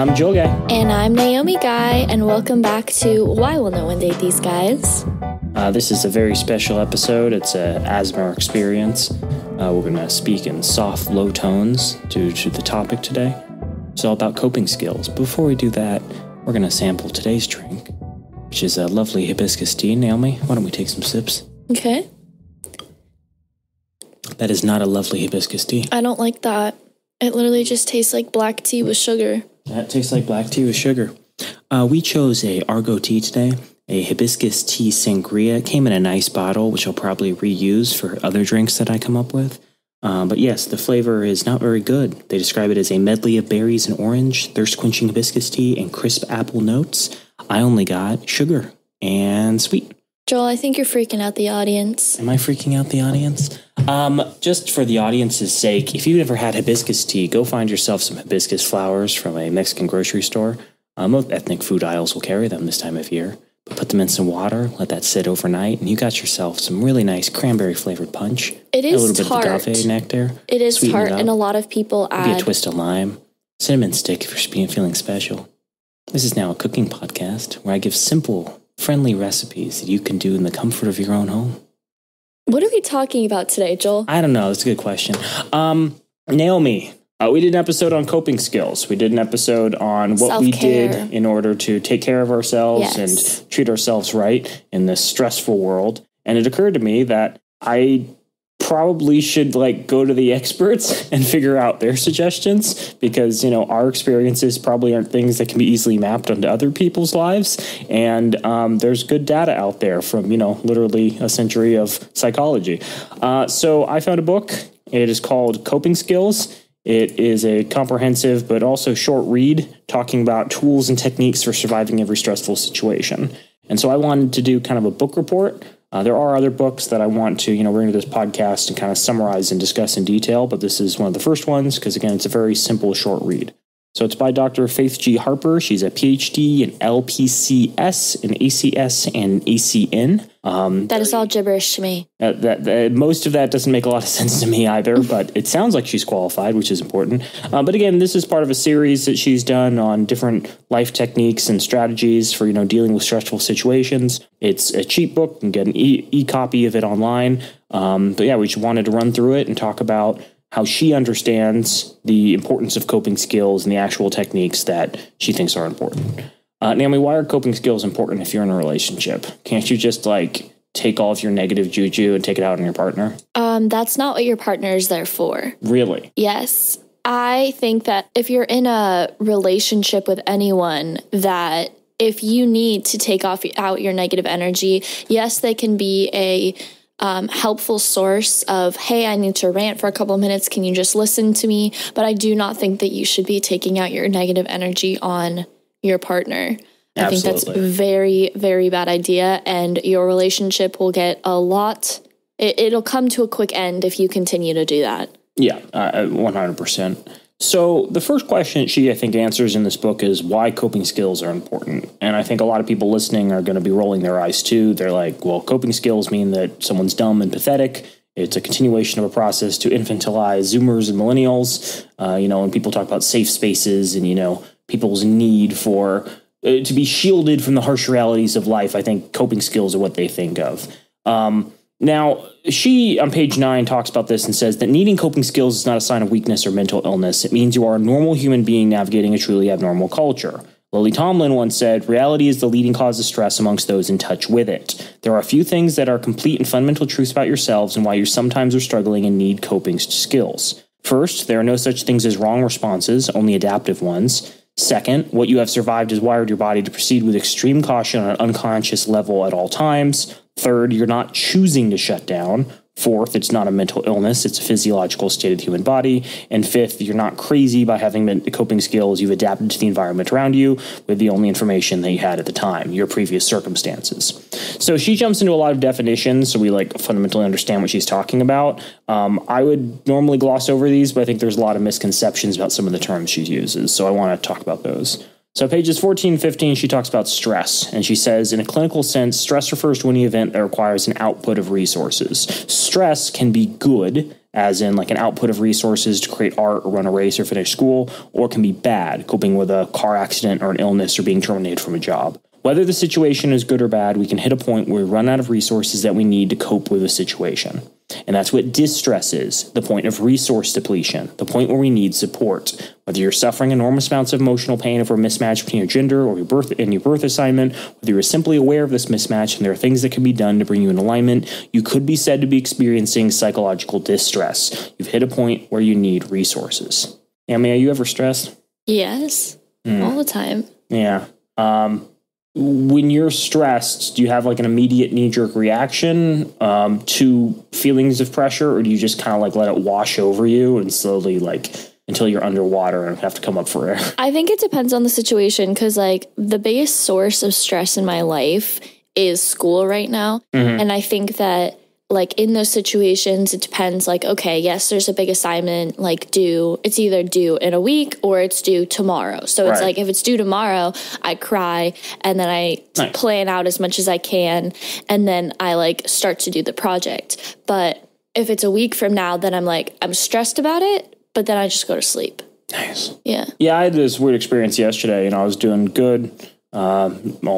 I'm Joe Guy. And I'm Naomi Guy, and welcome back to Why Will No One Date These Guys? This is a very special episode. It's an asthma experience. We're going to speak in soft, low tones due to the topic today. It's all about coping skills. Before we do that, we're going to sample today's drink, which is a lovely hibiscus tea. Naomi, why don't we take some sips? Okay. That is not a lovely hibiscus tea. I don't like that. It literally just tastes like black tea with sugar. That tastes like black tea with sugar. We chose a Argo tea today, a hibiscus tea sangria. It came in a nice bottle, which I'll probably reuse for other drinks that I come up with. But yes, the flavor is not very good. They describe it as a medley of berries and orange, thirst-quenching hibiscus tea, and crisp apple notes. I only got sugar and sweet. Joel, I think you're freaking out the audience. Am I freaking out the audience? Just for the audience's sake, if you've never had hibiscus tea, go find yourself some hibiscus flowers from a Mexican grocery store. Most ethnic food aisles will carry them this time of year. But put them in some water, let that sit overnight, and you got yourself some really nice cranberry-flavored punch. It is a little tart. bit of agave nectar. It is tart, and a lot of people add... Maybe a twist of lime. Cinnamon stick if you're feeling special. This is now a cooking podcast where I give simple, friendly recipes that you can do in the comfort of your own home. What are we talking about today, Joel? I don't know. That's a good question. Naomi, we did an episode on coping skills. We did an episode on what we did in order to take care of ourselves and treat ourselves right in this stressful world. And it occurred to me that I probably should go to the experts and figure out their suggestions because, our experiences probably aren't things that can be easily mapped onto other people's lives. And there's good data out there from, literally a century of psychology. So I found a book. It is called Coping Skills. It is a comprehensive but also short read talking about tools and techniques for surviving every stressful situation. And so I wanted to do kind of a book report. There are other books that I want to, bring to this podcast and kind of summarize and discuss in detail, but this is one of the first ones because, again, it's a very simple, short read. So it's by Dr. Faith G Harper. She's a PhD in LPC-S, in ACS, and ACN. That is all gibberish to me. Most of that doesn't make a lot of sense to me either, but it sounds like she's qualified, which is important. But again, this is part of a series that she's done on different life techniques and strategies for, dealing with stressful situations. It's a cheap book. You can get an e-copy of it online. But yeah, we just wanted to run through it and talk about how she understands the importance of coping skills and the actual techniques that she thinks are important. Naomi, why are coping skills important if you're in a relationship? Can't you just take all of your negative juju and take it out on your partner? That's not what your partner is there for. Really? Yes. I think that if you're in a relationship with anyone, that if you need to take out your negative energy, yes, they can be a helpful source of, hey, I need to rant for a couple of minutes. Can you just listen to me? But I do not think that you should be taking out your negative energy on your partner. Absolutely. I think that's a very, very bad idea. And your relationship will get it'll come to a quick end if you continue to do that. Yeah, 100%. So the first question she, I think, answers in this book is why coping skills are important. And I think a lot of people listening are going to be rolling their eyes too. They're like, well, coping skills mean that someone's dumb and pathetic. It's a continuation of a process to infantilize Zoomers and millennials. When people talk about safe spaces and, people's need for to be shielded from the harsh realities of life, I think coping skills are what they think of. Now, she, on page 9, talks about this and says that needing coping skills is not a sign of weakness or mental illness. It means you are a normal human being navigating a truly abnormal culture. Lily Tomlin once said, reality is the leading cause of stress amongst those in touch with it. There are a few things that are complete and fundamental truths about yourselves and why you sometimes are struggling and need coping skills. First, there are no such things as wrong responses, only adaptive ones. Second, what you have survived has wired your body to proceed with extreme caution on an unconscious level at all times. Third, you're not choosing to shut down. Fourth, it's not a mental illness, it's a physiological state of the human body. And fifth, you're not crazy by having coping skills. You've adapted to the environment around you with the only information that you had at the time, your previous circumstances. So she jumps into a lot of definitions, so we fundamentally understand what she's talking about. I would normally gloss over these, but I think there's a lot of misconceptions about some of the terms she uses, so I want to talk about those. So pages 14 and 15, she talks about stress, and she says, in a clinical sense, stress refers to any event that requires an output of resources. Stress can be good as in like an output of resources to create art or run a race or finish school, or it can be bad, coping with a car accident or an illness or being terminated from a job. Whether the situation is good or bad, we can hit a point where we run out of resources that we need to cope with a situation. And that's what distress is, the point of resource depletion, the point where we need support. Whether you're suffering enormous amounts of emotional pain over a mismatch between your gender or your birth assignment, whether you're simply aware of this mismatch and there are things that can be done to bring you in alignment, you could be said to be experiencing psychological distress. You've hit a point where you need resources. Amy, are you ever stressed? Yes, all the time. Yeah. When you're stressed, do you have like an immediate knee-jerk reaction to feelings of pressure, or do you just kind of like let it wash over you and slowly like until you're underwater and have to come up for air? I think it depends on the situation, because like the biggest source of stress in my life is school right now. And I think that like in those situations, it depends like, okay, yes, there's a big assignment like due. It's either due in a week or it's due tomorrow. So it's like if it's due tomorrow, I cry and then I plan out as much as I can. And then I like start to do the project. But if it's a week from now, then I'm like, I'm stressed about it, but then I just go to sleep. Nice. Yeah. Yeah, I had this weird experience yesterday. I was doing good all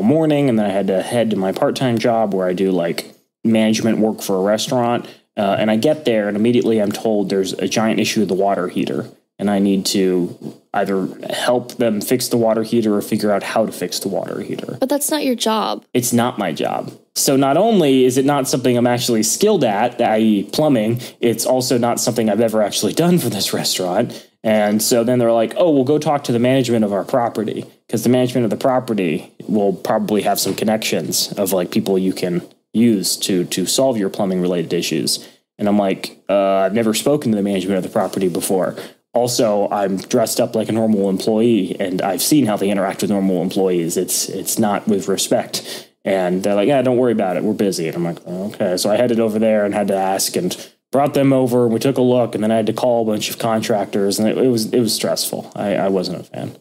morning, and then I had to head to my part-time job where I do like management work for a restaurant, and I get there and immediately I'm told there's a giant issue with the water heater, and I need to either help them fix the water heater or figure out how to fix the water heater. But that's not your job. It's not my job. So not only is it not something I'm actually skilled at, i.e. plumbing, it's also not something I've ever actually done for this restaurant. And so then they're like, oh, we'll go talk to the management of our property, because the management of the property will probably have some connections of like people you can use to solve your plumbing related issues. And I'm like, I've never spoken to the management of the property before. Also, I'm dressed up like a normal employee, and I've seen how they interact with normal employees. It's not with respect. And they're like, yeah, don't worry about it. We're busy. And I'm like, oh, okay. So I headed over there and had to ask and brought them over. And we took a look, and then I had to call a bunch of contractors, and it was stressful. I wasn't a fan.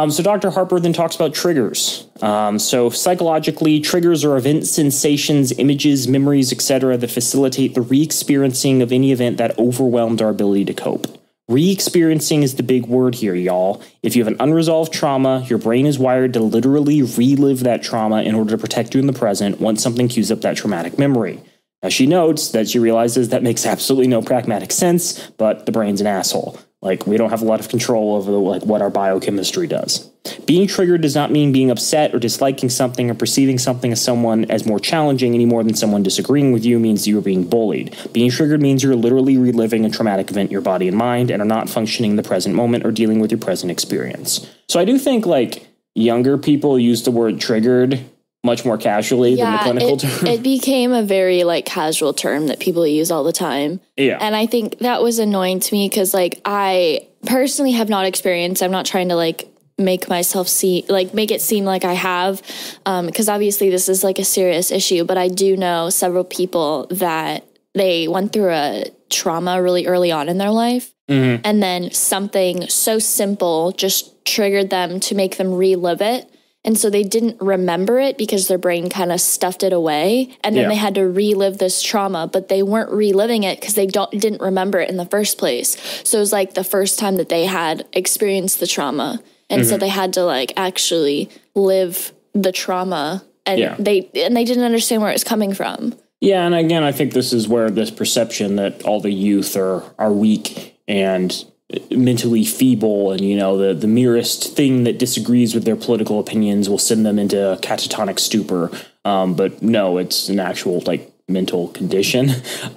So Dr. Harper then talks about triggers. So psychologically, triggers are events, sensations, images, memories, etc. that facilitate the re-experiencing of any event that overwhelmed our ability to cope. Re-experiencing is the big word here, y'all. If you have an unresolved trauma, your brain is wired to literally relive that trauma in order to protect you in the present once something cues up that traumatic memory. Now, she notes that she realizes that makes absolutely no pragmatic sense, but the brain's an asshole. Like, we don't have a lot of control over what our biochemistry does. Being triggered does not mean being upset or disliking something or perceiving something as someone as more challenging any more than someone disagreeing with you means you're being bullied. Being triggered means you're literally reliving a traumatic event in your body and mind and are not functioning in the present moment or dealing with your present experience. So I do think like younger people use the word triggered much more casually than the clinical term. It became a very like casual term that people use all the time. Yeah. And I think that was annoying to me because like I personally have not experienced, I'm not trying to like make myself make it seem like I have, because obviously this is like a serious issue, but I do know several people that they went through a trauma really early on in their life. Mm-hmm. And then something so simple just triggered them to make them relive it. And so they didn't remember it because their brain kind of stuffed it away. And then they had to relive this trauma, but they weren't reliving it because they didn't remember it in the first place. So it was like the first time that they had experienced the trauma. And so they had to like actually live the trauma, and they didn't understand where it was coming from. Yeah. And again, I think this is where this perception that all the youth are weak and mentally feeble, and the merest thing that disagrees with their political opinions will send them into a catatonic stupor. But no, it's an actual like mental condition.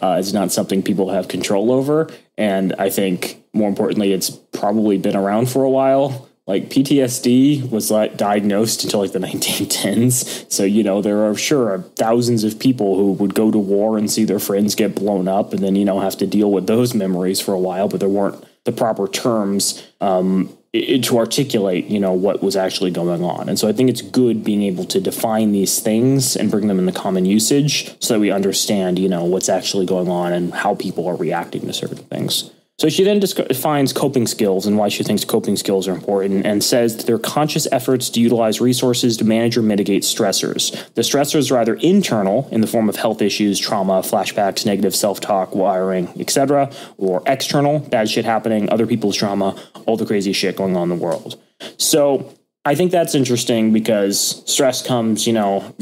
It's not something people have control over. And I think more importantly, it's probably been around for a while. Like PTSD was like diagnosed until like the 1910s. So, there are sure thousands of people who would go to war and see their friends get blown up and then, have to deal with those memories for a while, but there weren't the proper terms to articulate, what was actually going on. And so I think it's good being able to define these things and bring them into common usage so that we understand, what's actually going on and how people are reacting to certain things. So she then defines coping skills and why she thinks coping skills are important, and says that they're conscious efforts to utilize resources to manage or mitigate stressors. The stressors are either internal in the form of health issues, trauma, flashbacks, negative self-talk, wiring, etc., or external, bad shit happening, other people's trauma, all the crazy shit going on in the world. So I think that's interesting because stress comes,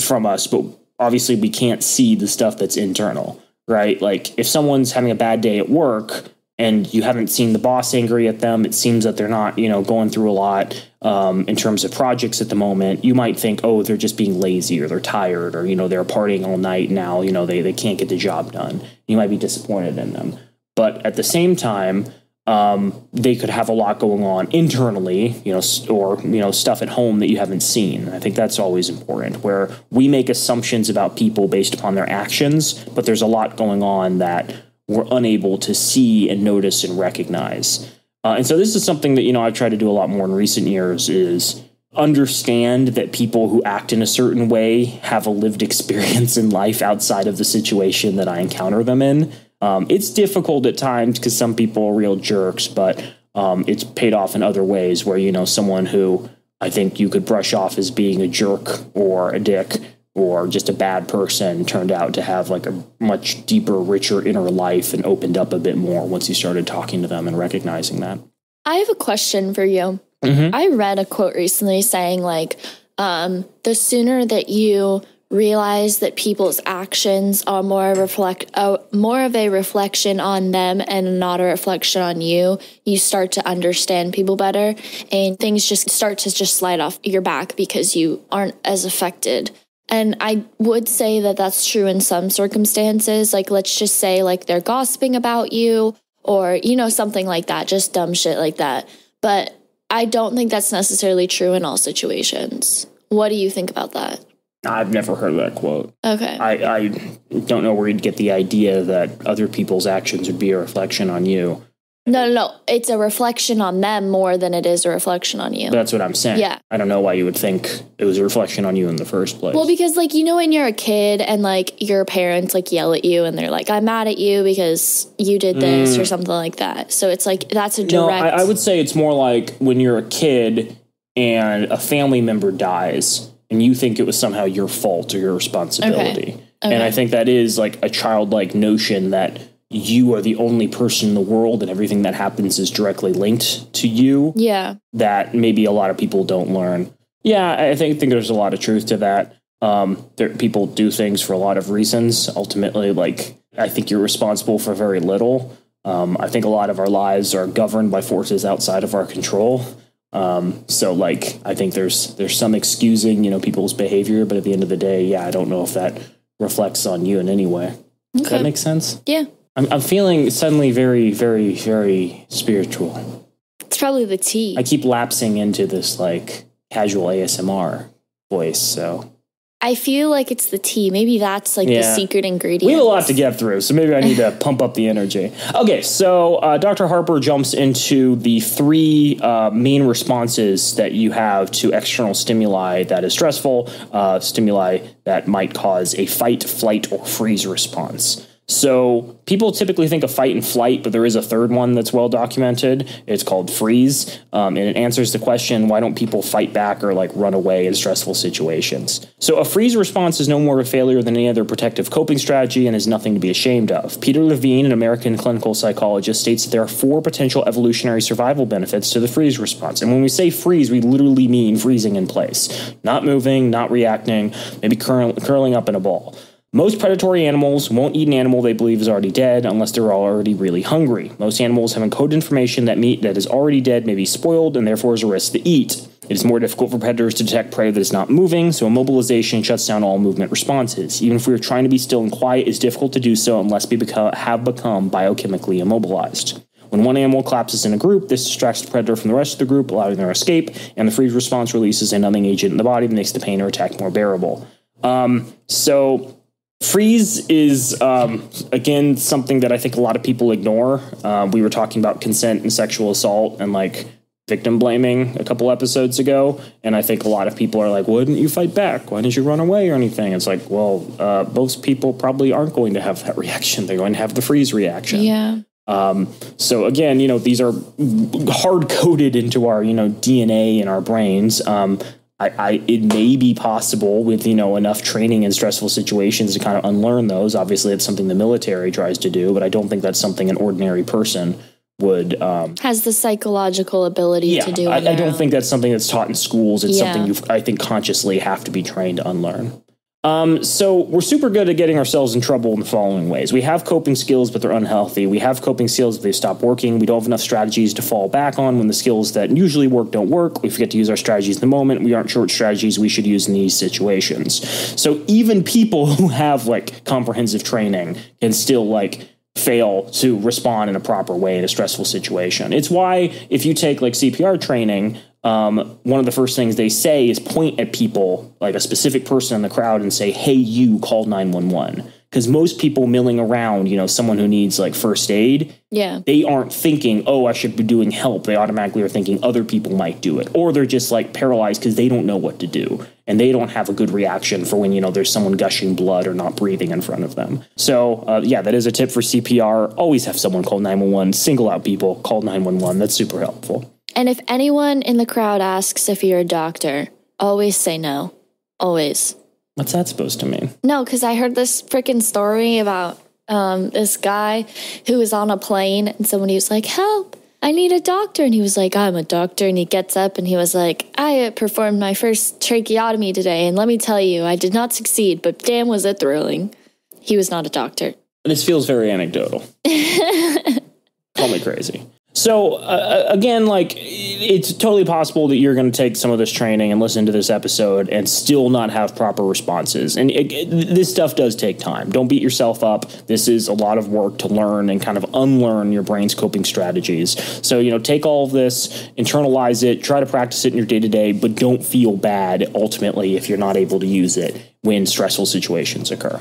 from us, but obviously we can't see the stuff that's internal, right? Like if someone's having a bad day at work, and you haven't seen the boss angry at them, it seems that they're not, going through a lot in terms of projects at the moment. You might think, oh, they're just being lazy or they're tired or, they're partying all night now, they can't get the job done. You might be disappointed in them. But at the same time, they could have a lot going on internally, or, stuff at home that you haven't seen. I think that's always important, where we make assumptions about people based upon their actions, but there's a lot going on that we're unable to see and notice and recognize. And so this is something that, I've tried to do a lot more in recent years, is understand that people who act in a certain way have a lived experience in life outside of the situation that I encounter them in. It's difficult at times because some people are real jerks, but it's paid off in other ways where, someone who I think you could brush off as being a jerk or a dick or just a bad person turned out to have like a much deeper, richer inner life and opened up a bit more once you started talking to them and recognizing that. I have a question for you. Mm-hmm. I read a quote recently saying the sooner that you realize that people's actions are more of a reflection on them and not a reflection on you, you start to understand people better and things just start to just slide off your back because you aren't as affected. And I would say that that's true in some circumstances. Like, let's just say like they're gossiping about you or, something like that, just dumb shit like that. But I don't think that's necessarily true in all situations. What do you think about that? I've never heard of that quote. Okay. I don't know where you'd get the idea that other people's actions would be a reflection on you. No. It's a reflection on them more than it is a reflection on you. That's what I'm saying. Yeah. I don't know why you would think it was a reflection on you in the first place. Well, because when you're a kid and your parents yell at you and they're like, I'm mad at you because you did this or something like that. So it's that's a direct... No, I would say it's more like when you're a kid and a family member dies and you think it was somehow your fault or your responsibility. Okay. And I think that is a childlike notion that you are the only person in the world and everything that happens is directly linked to you. Yeah. That maybe a lot of people don't learn. Yeah, I think there's a lot of truth to that. People do things for a lot of reasons. Ultimately, I think you're responsible for very little. I think a lot of our lives are governed by forces outside of our control. So I think there's some excusing, people's behavior, but at the end of the day, I don't know if that reflects on you in any way. Okay. Does that make sense? Yeah. I'm feeling suddenly very, very, very spiritual. It's probably the tea. I keep lapsing into this casual ASMR voice, so. I feel like it's the tea. Maybe that's the secret ingredient. We have a lot to get through, so maybe I need to pump up the energy. Okay, so Dr. Harper jumps into the three main responses that you have to external stimuli that is stressful, stimuli that might cause a fight, flight, or freeze response. So people typically think of fight and flight, but there is a third one that's well documented. It's called freeze, and it answers the question, why don't people fight back or run away in stressful situations? So a freeze response is no more a failure than any other protective coping strategy and is nothing to be ashamed of. Peter Levine, an American clinical psychologist, states that there are 4 potential evolutionary survival benefits to the freeze response. And when we say freeze, we literally mean freezing in place, not moving, not reacting, maybe curling up in a ball. Most predatory animals won't eat an animal they believe is already dead unless they're already really hungry. Most animals have encoded information that meat that is already dead may be spoiled and therefore is a risk to eat. It is more difficult for predators to detect prey that is not moving, so immobilization shuts down all movement responses. Even if we are trying to be still and quiet, it's difficult to do so unless we have become biochemically immobilized. When one animal collapses in a group, this distracts the predator from the rest of the group, allowing their escape, and the freeze response releases a numbing agent in the body that makes the pain or attack more bearable. Freeze is, again, something that I think a lot of people ignore. We were talking about consent and sexual assault and victim blaming a couple episodes ago. And I think a lot of people are like, why didn't you fight back? Why didn't you run away or anything? It's most people probably aren't going to have that reaction. They're going to have the freeze reaction. Yeah. So again, these are hard coded into our, DNA in our brains. It may be possible with, enough training in stressful situations to kind of unlearn those. Obviously, it's something the military tries to do, but I don't think that's something an ordinary person would has the psychological ability to do. I don't think that's something that's taught in schools. It's something you, I think, consciously have to be trained to unlearn. So we're super good at getting ourselves in trouble in the following ways. We have coping skills, but they're unhealthy. We have coping skills, but they stop working. We don't have enough strategies to fall back on when the skills that usually work don't work. We forget to use our strategies in the moment. We aren't sure what strategies we should use in these situations. So even people who have comprehensive training can still fail to respond in a proper way in a stressful situation. It's why if you take CPR training, one of the first things they say is point at people, like a specific person in the crowd, and say, hey, you call 911. Because most people milling around, someone who needs first aid, they aren't thinking, oh, I should be doing help. They automatically are thinking other people might do it. Or they're just paralyzed because they don't know what to do. And they don't have a good reaction for when, there's someone gushing blood or not breathing in front of them. So, that is a tip for CPR. Always have someone call 911. Single out people, call 911. That's super helpful. And if anyone in the crowd asks if you're a doctor, always say no. Always. What's that supposed to mean? No, because I heard this freaking story about this guy who was on a plane and somebody was like, help, I need a doctor. And he was like, I'm a doctor. And he gets up and he was like, I performed my first tracheotomy today. And let me tell you, I did not succeed, but damn, was it thrilling. He was not a doctor. This feels very anecdotal. Call me crazy. So, again, it's totally possible that you're going to take some of this training and listen to this episode and still not have proper responses. And this stuff does take time. Don't beat yourself up. This is a lot of work to learn and kind of unlearn your brain's coping strategies. So, take all of this, internalize it, try to practice it in your day-to-day, but don't feel bad, ultimately, if you're not able to use it when stressful situations occur.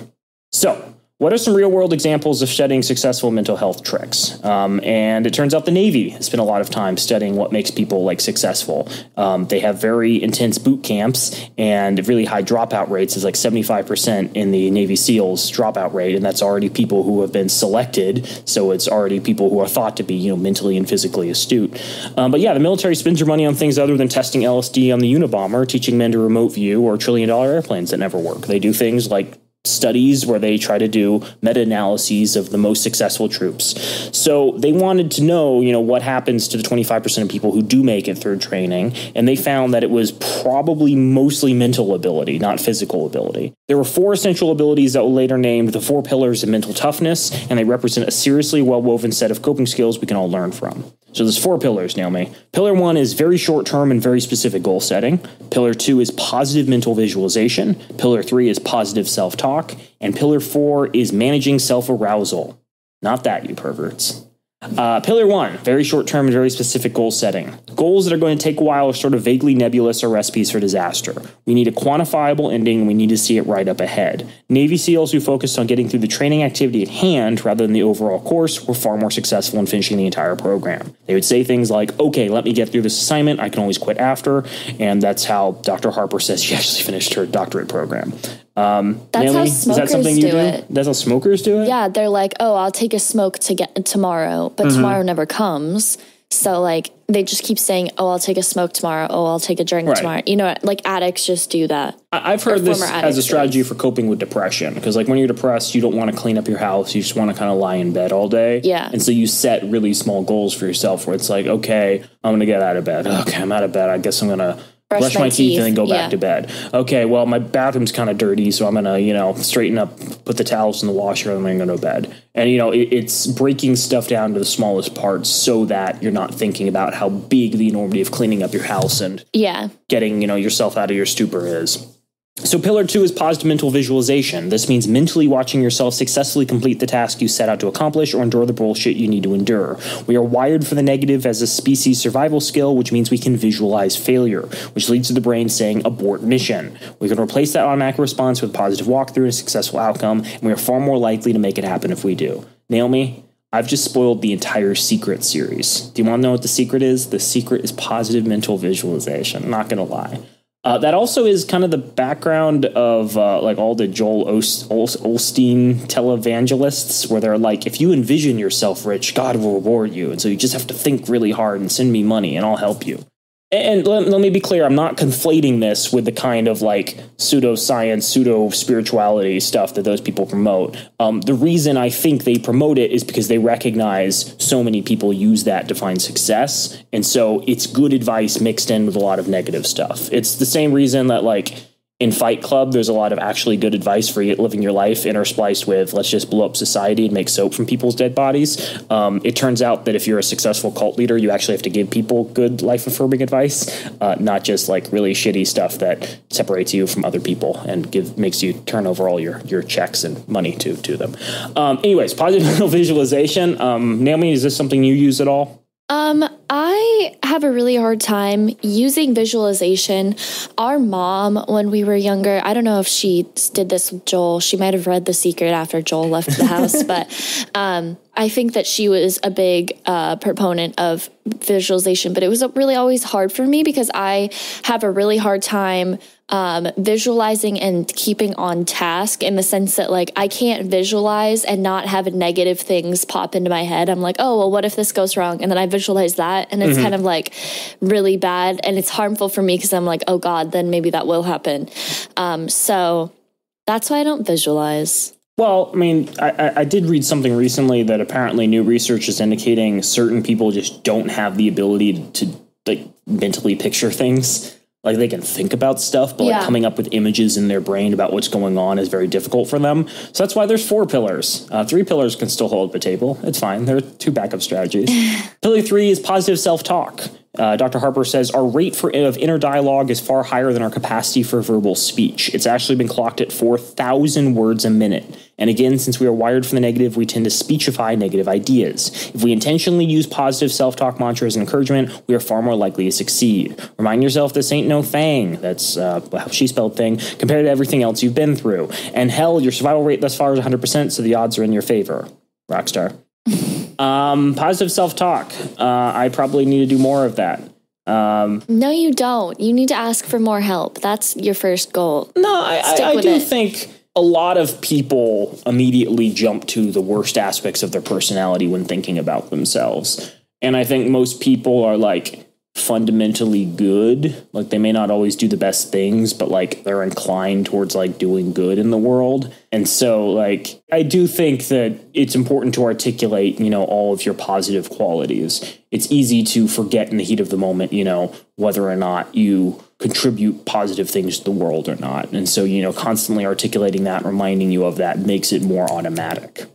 So, what are some real-world examples of studying successful mental health tricks? And it turns out the Navy has spent a lot of time studying what makes people successful. They have very intense boot camps and really high dropout rates. It's 75% in the Navy SEALs dropout rate, and that's already people who have been selected. So it's already people who are thought to be, mentally and physically astute. But the military spends their money on things other than testing LSD on the Unabomber, teaching men to remote view, or trillion-dollar airplanes that never work. They do things like studies where they try to do meta-analyses of the most successful troops. So they wanted to know, what happens to the 25% of people who do make it through training. And they found that it was probably mostly mental ability, not physical ability. There were 4 essential abilities that were later named the 4 pillars of mental toughness, and they represent a seriously well-woven set of coping skills we can all learn from. So there's 4 pillars, Naomi. Pillar 1 is very short-term and very specific goal setting. Pillar 2 is positive mental visualization. Pillar 3 is positive self-talk. And Pillar 4 is managing self-arousal. Not that, you perverts. Pillar 1, very short-term and very specific goal setting. Goals that are going to take a while are sort of vaguely nebulous or recipes for disaster. We need a quantifiable ending, and we need to see it right up ahead. Navy SEALs who focused on getting through the training activity at hand rather than the overall course were far more successful in finishing the entire program. They would say things like, okay, let me get through this assignment, I can always quit after, and that's how Dr. Harper says she actually finished her doctorate program. That's Naomi, how is that smokers something you do it. That's how smokers do it? Yeah, they're like, oh, I'll take a smoke to get tomorrow, but tomorrow never comes. So they just keep saying, oh, I'll take a smoke tomorrow. Oh, I'll take a drink tomorrow. Addicts just do that. I've heard this as a strategy for coping with depression, because when you're depressed, you don't want to clean up your house. You just want to kind of lie in bed all day. Yeah. And so you set really small goals for yourself where it's okay, I'm going to get out of bed. Okay, I'm out of bed. I guess I'm going to brush my teeth and then go back to bed. Okay, well, my bathroom's kind of dirty, so I'm going to, straighten up, put the towels in the washer, and then I'm going to go to bed. And, it's breaking stuff down to the smallest parts so that you're not thinking about how big the enormity of cleaning up your house and getting, yourself out of your stupor is. So pillar 2 is positive mental visualization. This means mentally watching yourself successfully complete the task you set out to accomplish or endure the bullshit you need to endure. We are wired for the negative as a species survival skill, which means we can visualize failure, which leads to the brain saying abort mission. We can replace that automatic response with a positive walkthrough and a successful outcome, and we are far more likely to make it happen if we do. Naomi, I've just spoiled the entire Secret series. Do you want to know what the secret is? The secret is positive mental visualization. I'm not going to lie. That also is kind of the background of like all the Joel Osteen televangelists, where they're like, if you envision yourself rich, God will reward you. And so you just have to think really hard and send me money and I'll help you. And let me be clear, I'm not conflating this with the kind of like pseudoscience, pseudo-spirituality stuff that those people promote. The reason I think they promote it is because they recognize so many people use that to find success. And so it's good advice mixed in with a lot of negative stuff. It's the same reason that like in Fight Club, there's a lot of actually good advice for living your life interspliced with let's just blow up society and make soap from people's dead bodies. It turns out that if you're a successful cult leader, you actually have to give people good life-affirming advice, not just like really shitty stuff that separates you from other people and makes you turn over all your checks and money to them. Anyways, positive mental visualization. Naomi, is this something you use at all? I have a really hard time using visualization. Our mom, when we were younger, I don't know if she did this with Joel. She might have read The Secret after Joel left the house, but I think that she was a big proponent of visualization, but it was really always hard for me because I have a really hard time visualizing and keeping on task, in the sense that like I can't visualize and not have negative things pop into my head. I'm like, oh, well, what if this goes wrong? And then I visualize that and it's kind of like really bad and it's harmful for me because I'm like, oh God, then maybe that will happen. So that's why I don't visualize. Well, I mean, I did read something recently that apparently new research is indicating certain people just don't have the ability to like mentally picture things. Like they can think about stuff, but like coming up with images in their brain about what's going on is very difficult for them. So that's why there's 4 pillars. 3 pillars can still hold the table. It's fine. There are 2 backup strategies. Pillar 3 is positive self-talk. Dr. Harper says our rate of inner dialogue is far higher than our capacity for verbal speech. It's actually been clocked at 4,000 words a minute. And again, since we are wired for the negative, we tend to speechify negative ideas. If we intentionally use positive self-talk mantras and encouragement, we are far more likely to succeed. Remind yourself this ain't no thing. That's how she spelled thing, compared to everything else you've been through. And hell, your survival rate thus far is 100%, so the odds are in your favor. Rockstar. Positive self-talk. I probably need to do more of that. No, you don't. You need to ask for more help. That's your first goal. No, I do think a lot of people immediately jump to the worst aspects of their personality when thinking about themselves. And I think most people are like fundamentally good. Like they may not always do the best things, but like they're inclined towards like doing good in the world. And so like I do think that it's important to articulate, you know, all of your positive qualities. It's easy to forget in the heat of the moment, you know, whether or not you contribute positive things to the world or not. And so, you know, constantly articulating that, reminding you of that makes it more automatic.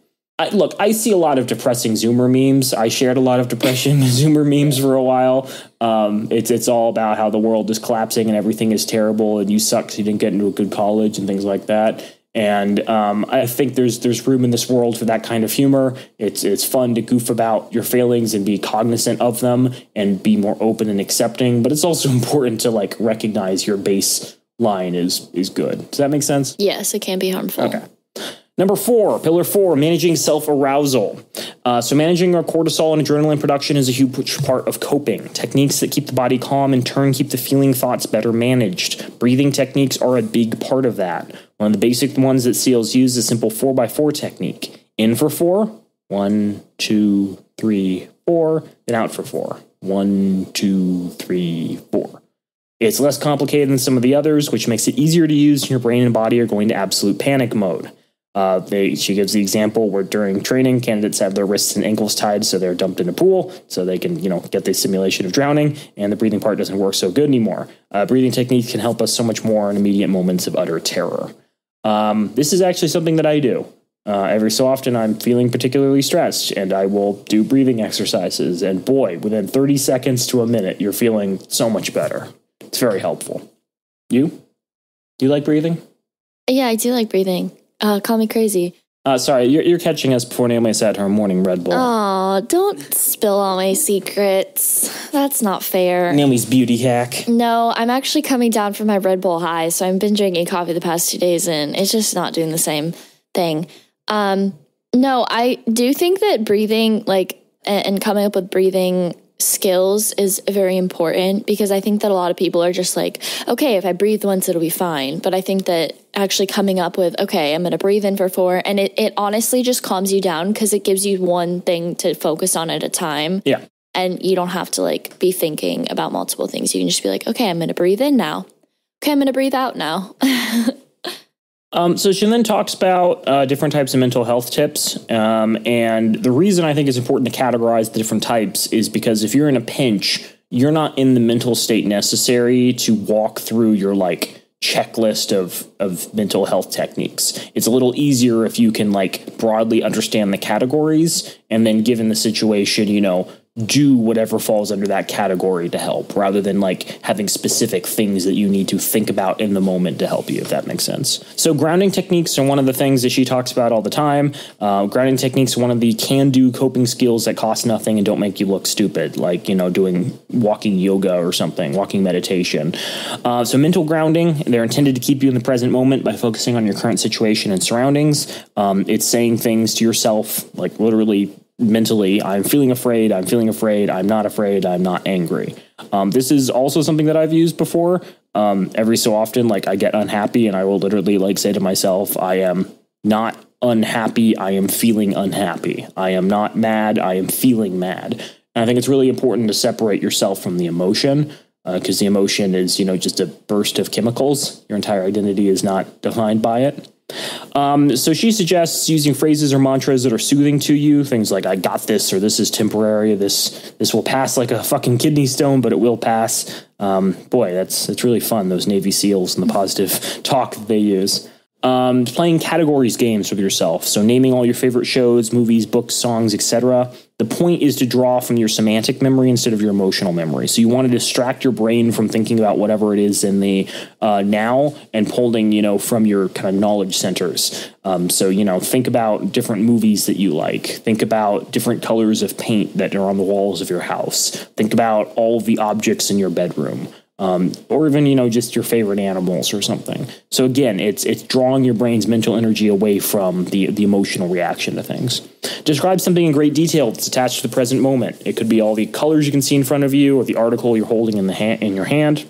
Look, I see a lot of depressing Zoomer memes. I shared a lot of depression Zoomer memes for a while. It's all about how the world is collapsing and everything is terrible and you suck because you didn't get into a good college and things like that. And I think there's room in this world for that kind of humor. It's fun to goof about your failings and be cognizant of them and be more open and accepting. But it's also important to like recognize your baseline is good. Does that make sense? Yes, it can be harmful. Okay. Number 4, pillar 4, managing self-arousal. So managing our cortisol and adrenaline production is a huge part of coping. Techniques that keep the body calm in turn keep the feeling thoughts better managed. Breathing techniques are a big part of that. One of the basic ones that SEALs use is a simple 4x4 technique. In for 4, 1, 2, 3, 4, then out for 4. 1, 2, 3, 4. It's less complicated than some of the others, which makes it easier to use when your brain and body are going to absolute panic mode. She gives the example where during training, candidates have their wrists and ankles tied so they're dumped in a pool so they can, you know, get the simulation of drowning, and the breathing part doesn't work so good anymore. Breathing techniques can help us so much more in immediate moments of utter terror. This is actually something that I do. Every so often I'm feeling particularly stressed and I will do breathing exercises, and boy, within 30 seconds to a minute, you're feeling so much better. It's very helpful. You? Do you like breathing? Yeah, I do like breathing. Call me crazy. Sorry, you're catching us before Naomi's had her morning Red Bull. Oh, don't spill all my secrets. That's not fair. Naomi's beauty hack. No, I'm actually coming down from my Red Bull high, so I've been drinking coffee the past 2 days, and it's just not doing the same thing. No, I do think that breathing, like, and coming up with breathing skills is very important, because I think that a lot of people are just like, okay, if I breathe once, it'll be fine. But I think that actually coming up with, okay, I'm going to breathe in for 4, and it honestly just calms you down, because it gives you one thing to focus on at a time. Yeah. And you don't have to like be thinking about multiple things. You can just be like, okay, I'm going to breathe in now. Okay, I'm going to breathe out now. So she then talks about different types of mental health tips. And the reason I think it's important to categorize the different types is because if you're in a pinch, you're not in the mental state necessary to walk through your like checklist of mental health techniques. It's a little easier if you can like broadly understand the categories, and then given the situation, you know, do whatever falls under that category to help, rather than like having specific things that you need to think about in the moment to help you, if that makes sense. So grounding techniques are one of the things that she talks about all the time. Grounding techniques are one of the can-do coping skills that cost nothing and don't make you look stupid, like, you know, doing walking yoga or something, walking meditation. So mental grounding, they're intended to keep you in the present moment by focusing on your current situation and surroundings. It's saying things to yourself, like literally mentally, I'm feeling afraid, I'm not afraid, I'm not angry. This is also something that I've used before. Every so often, like I get unhappy and I will literally like say to myself, I am not unhappy, I am feeling unhappy. I am not mad, I am feeling mad. And I think it's really important to separate yourself from the emotion, because the emotion is, you know, just a burst of chemicals. Your entire identity is not defined by it. So she suggests using phrases or mantras that are soothing to you. Things like, I got this, or this is temporary. This will pass like a fucking kidney stone, but it will pass. Boy, that's really fun. Those Navy SEALs and the positive talk that they use. Playing categories games with yourself. So naming all your favorite shows, movies, books, songs, etc. The point is to draw from your semantic memory instead of your emotional memory. So you want to distract your brain from thinking about whatever it is in the now, and pulling, you know, from your kind of knowledge centers. So, you know, think about different movies that you like. Think about different colors of paint that are on the walls of your house. Think about all of the objects in your bedroom. Or even, you know, just your favorite animals or something. So again, it's drawing your brain's mental energy away from the emotional reaction to things. Describe something in great detail that's attached to the present moment. It could be all the colors you can see in front of you, or the article you're holding in your hand.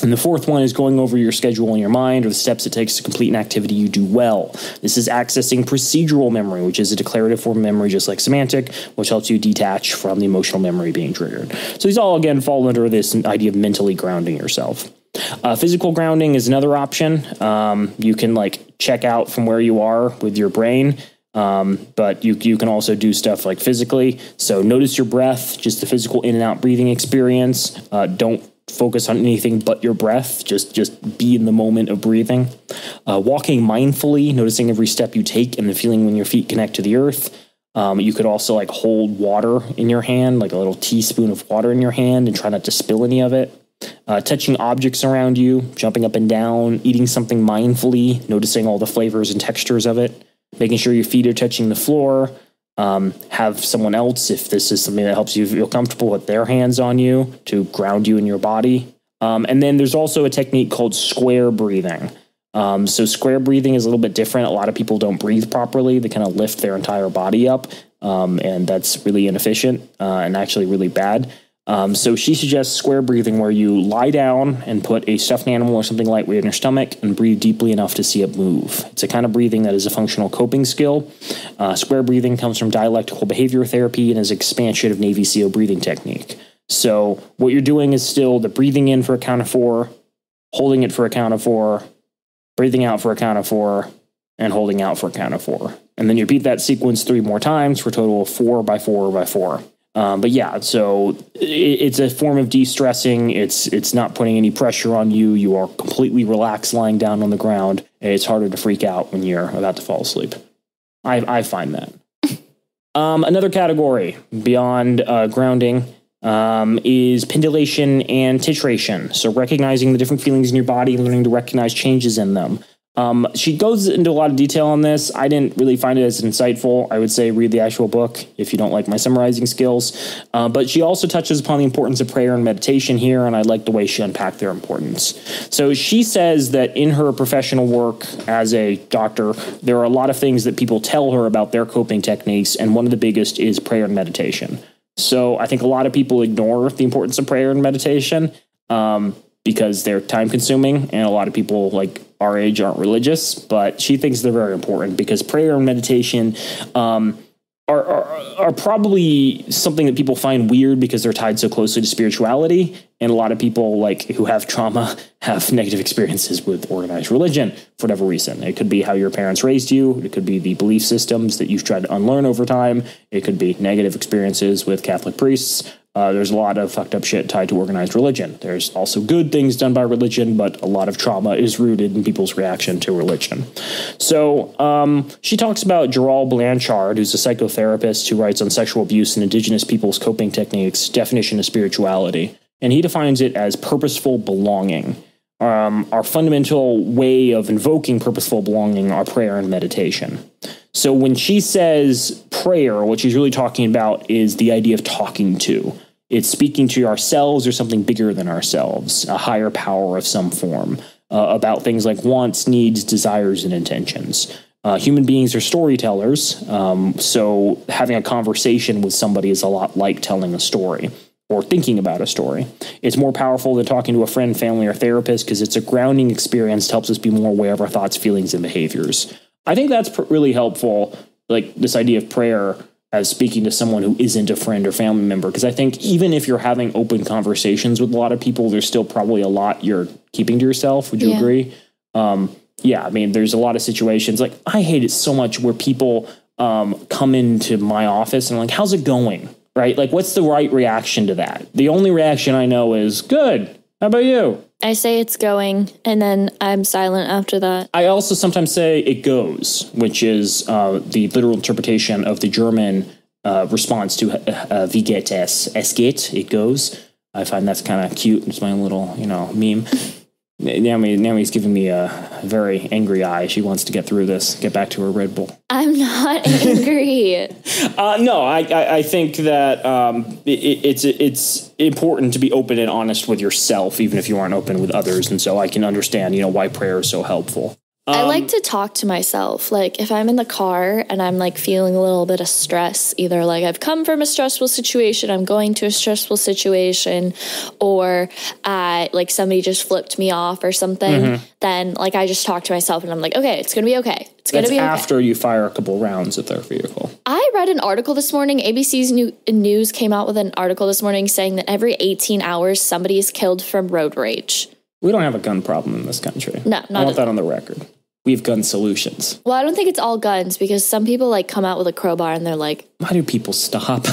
And the fourth one is going over your schedule in your mind, or the steps it takes to complete an activity you do well. This is accessing procedural memory, which is a declarative form of memory, just like semantic, which helps you detach from the emotional memory being triggered. So these all, again, fall under this idea of mentally grounding yourself. Physical grounding is another option. You can like check out from where you are with your brain. But you can also do stuff like physically. So notice your breath, just the physical in and out breathing experience. Don't focus on anything but your breath. Just be in the moment of breathing. Walking mindfully, noticing every step you take and the feeling when your feet connect to the earth. You could also like hold water in your hand, like a little teaspoon of water in your hand, and try not to spill any of it. Touching objects around you, jumping up and down, eating something mindfully, noticing all the flavors and textures of it, making sure your feet are touching the floor. Have someone else, if this is something that helps you feel comfortable, with their hands on you to ground you in your body. And then there's also a technique called square breathing. So square breathing is a little bit different. A lot of people don't breathe properly. They kind of lift their entire body up, and that's really inefficient and actually really bad. So she suggests square breathing, where you lie down and put a stuffed animal or something lightweight in your stomach and breathe deeply enough to see it move. It's a kind of breathing that is a functional coping skill. Square breathing comes from dialectical behavior therapy and is an expansion of Navy SEAL breathing technique. So what you're doing is still the breathing in for a count of 4, holding it for a count of 4, breathing out for a count of 4, and holding out for a count of 4. And then you repeat that sequence 3 more times for a total of 4 by 4 by 4. But yeah, so it's a form of de-stressing. It's not putting any pressure on you. You are completely relaxed lying down on the ground. And it's harder to freak out when you're about to fall asleep. I find that. Another category beyond grounding is pendulation and titration. So recognizing the different feelings in your body and learning to recognize changes in them. She goes into a lot of detail on this. I didn't really find it as insightful. I would say read the actual book if you don't like my summarizing skills. But she also touches upon the importance of prayer and meditation here, and I like the way she unpacked their importance. So she says that in her professional work as a doctor, there are a lot of things that people tell her about their coping techniques, and one of the biggest is prayer and meditation. So I think a lot of people ignore the importance of prayer and meditation because they're time consuming, and a lot of people like our age aren't religious, but she thinks they're very important because prayer and meditation are probably something that people find weird because they're tied so closely to spirituality. And a lot of people like who have trauma have negative experiences with organized religion for whatever reason. It could be how your parents raised you. It could be the belief systems that you've tried to unlearn over time. It could be negative experiences with Catholic priests. There's a lot of fucked up shit tied to organized religion. There's also good things done by religion, but a lot of trauma is rooted in people's reaction to religion. So she talks about Gerald Blanchard, who's a psychotherapist who writes on sexual abuse and indigenous people's coping techniques, definition of spirituality. And he defines it as purposeful belonging. Our fundamental way of invoking purposeful belonging are prayer and meditation. So when she says prayer, what she's really talking about is the idea of talking to. It's speaking to ourselves or something bigger than ourselves, a higher power of some form, about things like wants, needs, desires, and intentions. Human beings are storytellers, so having a conversation with somebody is a lot like telling a story or thinking about a story. It's more powerful than talking to a friend, family, or therapist because it's a grounding experience that helps us be more aware of our thoughts, feelings, and behaviors. I think that's really helpful, like this idea of prayer as speaking to someone who isn't a friend or family member, because I think even if you're having open conversations with a lot of people, there's still probably a lot you're keeping to yourself. Would you agree? Yeah, I mean, there's a lot of situations, like I hate it so much where people come into my office and I'm like, how's it going? Right? Like, what's the right reaction to that? The only reaction I know is, good. How about you? I say it's going, and then I'm silent after that. I also sometimes say it goes, which is the literal interpretation of the German response to wie geht es? Es geht, it goes. I find that's kind of cute. It's my little, meme. Naomi's giving me a very angry eye. She wants to get through this, get back to her Red Bull. I'm not angry. No, I think that it's important to be open and honest with yourself, even if you aren't open with others. And so I can understand, why prayer is so helpful. I like to talk to myself. Like if I'm in the car and I'm like feeling a little bit of stress, either like I've come from a stressful situation, I'm going to a stressful situation, or like somebody just flipped me off or something, then like I just talk to myself and I'm like, okay, it's going to be okay. It's going to be okay. After you fire a couple rounds at their vehicle. I read an article this morning. ABC's News came out with an article this morning saying that every 18 hours somebody is killed from road rage. We don't have a gun problem in this country. No, I want that on the record. We have gun solutions. Well, I don't think it's all guns because some people like come out with a crowbar and they're like, why do people stop?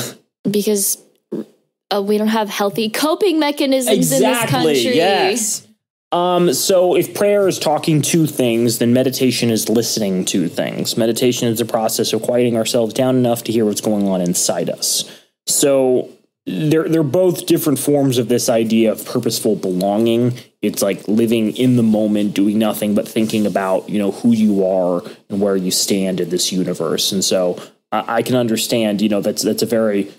Because we don't have healthy coping mechanisms in this country. Yes. So if prayer is talking to things, then meditation is listening to things. Meditation is the process of quieting ourselves down enough to hear what's going on inside us. So they're both different forms of this idea of purposeful belonging. It's like living in the moment, doing nothing but thinking about, who you are and where you stand in this universe. And so I can understand, that's a very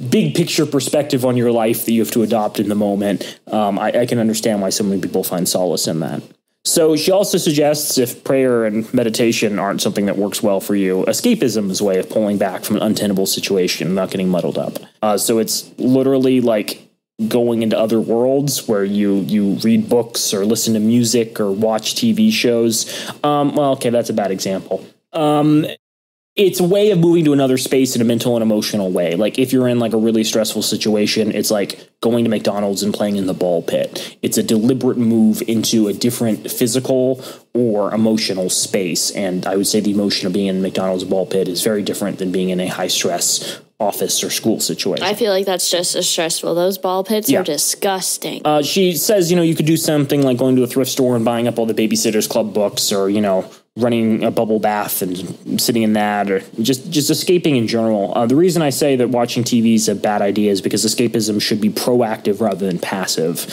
big picture perspective on your life that you have to adopt in the moment. I can understand why so many people find solace in that. So she also suggests if prayer and meditation aren't something that works well for you, escapism is a way of pulling back from an untenable situation, not getting muddled up. So it's literally like going into other worlds where you read books or listen to music or watch TV shows. Okay, that's a bad example. It's a way of moving to another space in a mental and emotional way. Like if you're in like a really stressful situation, it's like going to McDonald's and playing in the ball pit. It's a deliberate move into a different physical or emotional space. And I would say the emotion of being in McDonald's ball pit is very different than being in a high stress office or school situation. I feel like that's just as stressful. Those ball pits are disgusting. She says, you could do something like going to a thrift store and buying up all the Babysitter's Club books, or, running a bubble bath and sitting in that, or just escaping in general. The reason I say that watching TV is a bad idea is because escapism should be proactive rather than passive.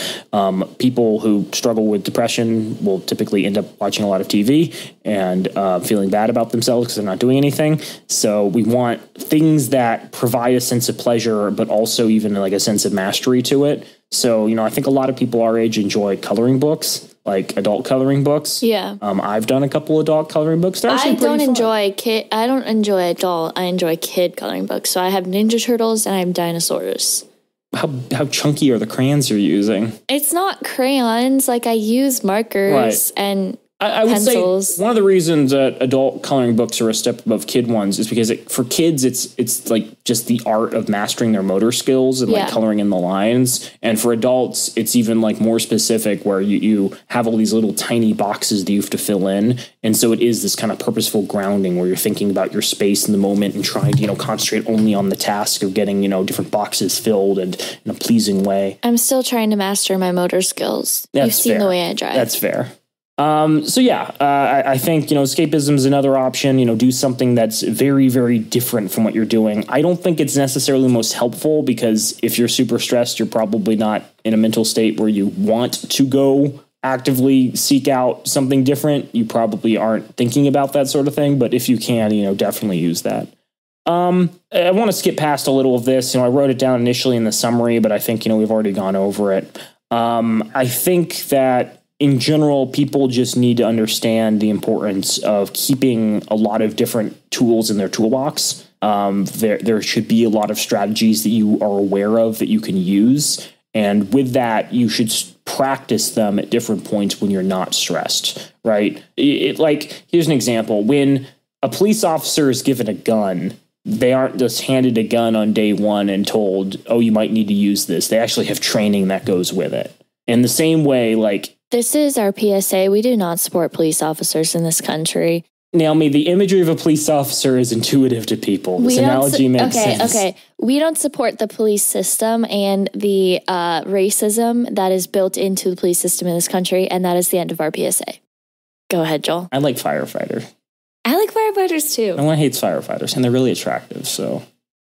People who struggle with depression will typically end up watching a lot of TV and feeling bad about themselves because they're not doing anything. So we want things that provide a sense of pleasure, but also even like a sense of mastery to it. So, I think a lot of people our age enjoy coloring books. like adult coloring books. Yeah. I've done a couple adult coloring books. They're actually I don't enjoy adult. I enjoy kid coloring books. So I have Ninja Turtles and I have dinosaurs. How chunky are the crayons you're using? It's not crayons. Like, I use markers and I would pencils. say one of the reasons that adult coloring books are a step above kid ones is because for kids, it's like just the art of mastering their motor skills and like coloring in the lines. And for adults, it's even like more specific where you have all these little tiny boxes that you have to fill in. And so it is this kind of purposeful grounding where you're thinking about your space in the moment and trying to, concentrate only on the task of getting, different boxes filled and in a pleasing way. I'm still trying to master my motor skills. You've seen the way I drive. That's fair. I think, escapism is another option. Do something that's very, very different from what you're doing. I don't think it's necessarily most helpful because if you're super stressed, you're probably not in a mental state where you want to go actively seek out something different. You probably aren't thinking about that sort of thing. But if you can, definitely use that. I want to skip past a little of this. I wrote it down initially in the summary, but I think, we've already gone over it. I think that in general, people just need to understand the importance of keeping a lot of different tools in their toolbox. There should be a lot of strategies that you are aware of that you can use. And with that, you should practice them at different points when you're not stressed, right? Here's an example. When a police officer is given a gun, they aren't just handed a gun on day one and told, oh, you might need to use this. They actually have training that goes with it. In the same way, this is our PSA. We do not support police officers in this country. Naomi, the imagery of a police officer is intuitive to people. This analogy makes sense. Okay. We don't support the police system and the racism that is built into the police system in this country, and that is the end of our PSA. Go ahead, Joel. I like firefighters. I like firefighters too. No one hates firefighters, and they're really attractive, so.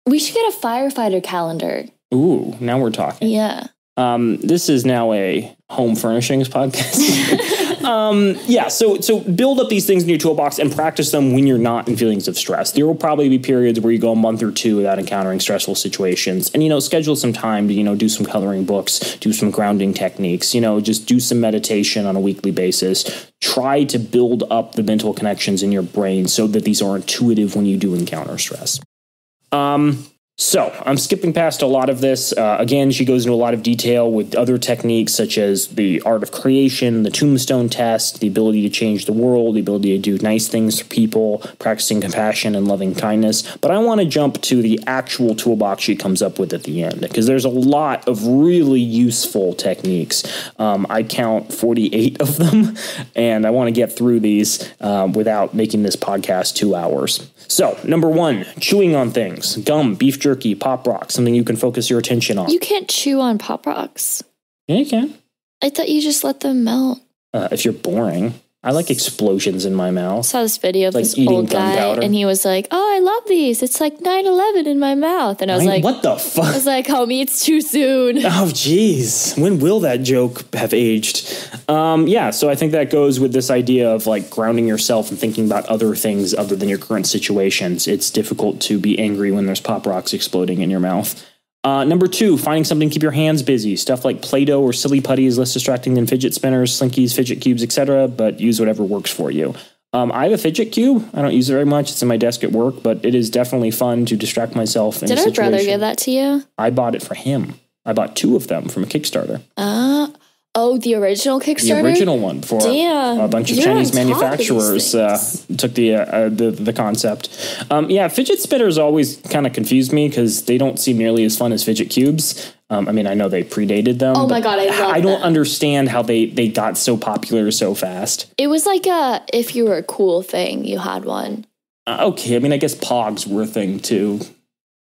We should get a firefighter calendar. Ooh, now we're talking. Yeah. This is now a home furnishings podcast. So build up these things in your toolbox and practice them when you're not in feelings of stress. There will probably be periods where you go a month or two without encountering stressful situations. And, schedule some time to, do some coloring books, do some grounding techniques, just do some meditation on a weekly basis. Try to build up the mental connections in your brain so that these are intuitive when you do encounter stress. So I'm skipping past a lot of this. Again, she goes into a lot of detail with other techniques such as the art of creation, the tombstone test, the ability to change the world, the ability to do nice things for people, practicing compassion and loving kindness. But I want to jump to the actual toolbox she comes up with at the end because there's a lot of really useful techniques. I count 48 of them, and I want to get through these without making this podcast 2 hours. So, number 1, chewing on things. Gum, beef jerky, Pop Rocks, something you can focus your attention on. You can't chew on Pop Rocks. Yeah, you can. I thought you just let them melt. If you're boring. I like explosions in my mouth. I saw this video of this old guy, and he was like, oh, I love these. It's like 9/11 in my mouth. And I was like, what the fuck? I was like, homie, it's too soon. Oh, jeez. When will that joke have aged? So I think that goes with this idea of grounding yourself and thinking about other things other than your current situations. It's difficult to be angry when there's Pop Rocks exploding in your mouth. Number 2, finding something to keep your hands busy. Stuff like Play-Doh or silly putty is less distracting than fidget spinners, slinkies, fidget cubes, etc., but use whatever works for you. I have a fidget cube. I don't use it very much. It's in my desk at work, but it is definitely fun to distract myself in a situation. Did our brother give that to you? I bought it for him. I bought 2 of them from a Kickstarter. The original Kickstarter? The original one for a bunch of Chinese manufacturers took the concept. Fidget spinners always kind of confused me because they don't seem nearly as fun as fidget cubes. I know they predated them. Oh my God, I don't understand how they got so popular so fast. It was like if you were a cool thing, you had one. Okay, I guess Pogs were a thing too.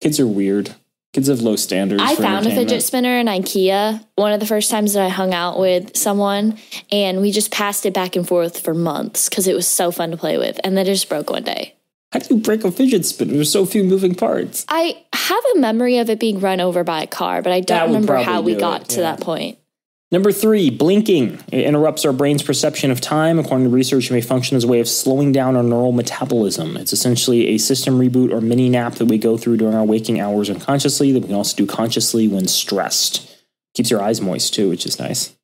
Kids are weird. Kids have low standards. I found a fidget spinner in IKEA one of the first times that I hung out with someone, and we just passed it back and forth for months because it was so fun to play with, and then it just broke one day. How do you break a fidget spinner? There's so few moving parts. I have a memory of it being run over by a car, but I don't remember how we got to that point. Number 3, blinking. It interrupts our brain's perception of time. According to research, it may function as a way of slowing down our neural metabolism. It's essentially a system reboot or mini nap that we go through during our waking hours unconsciously that we can also do consciously when stressed. Keeps your eyes moist too, which is nice.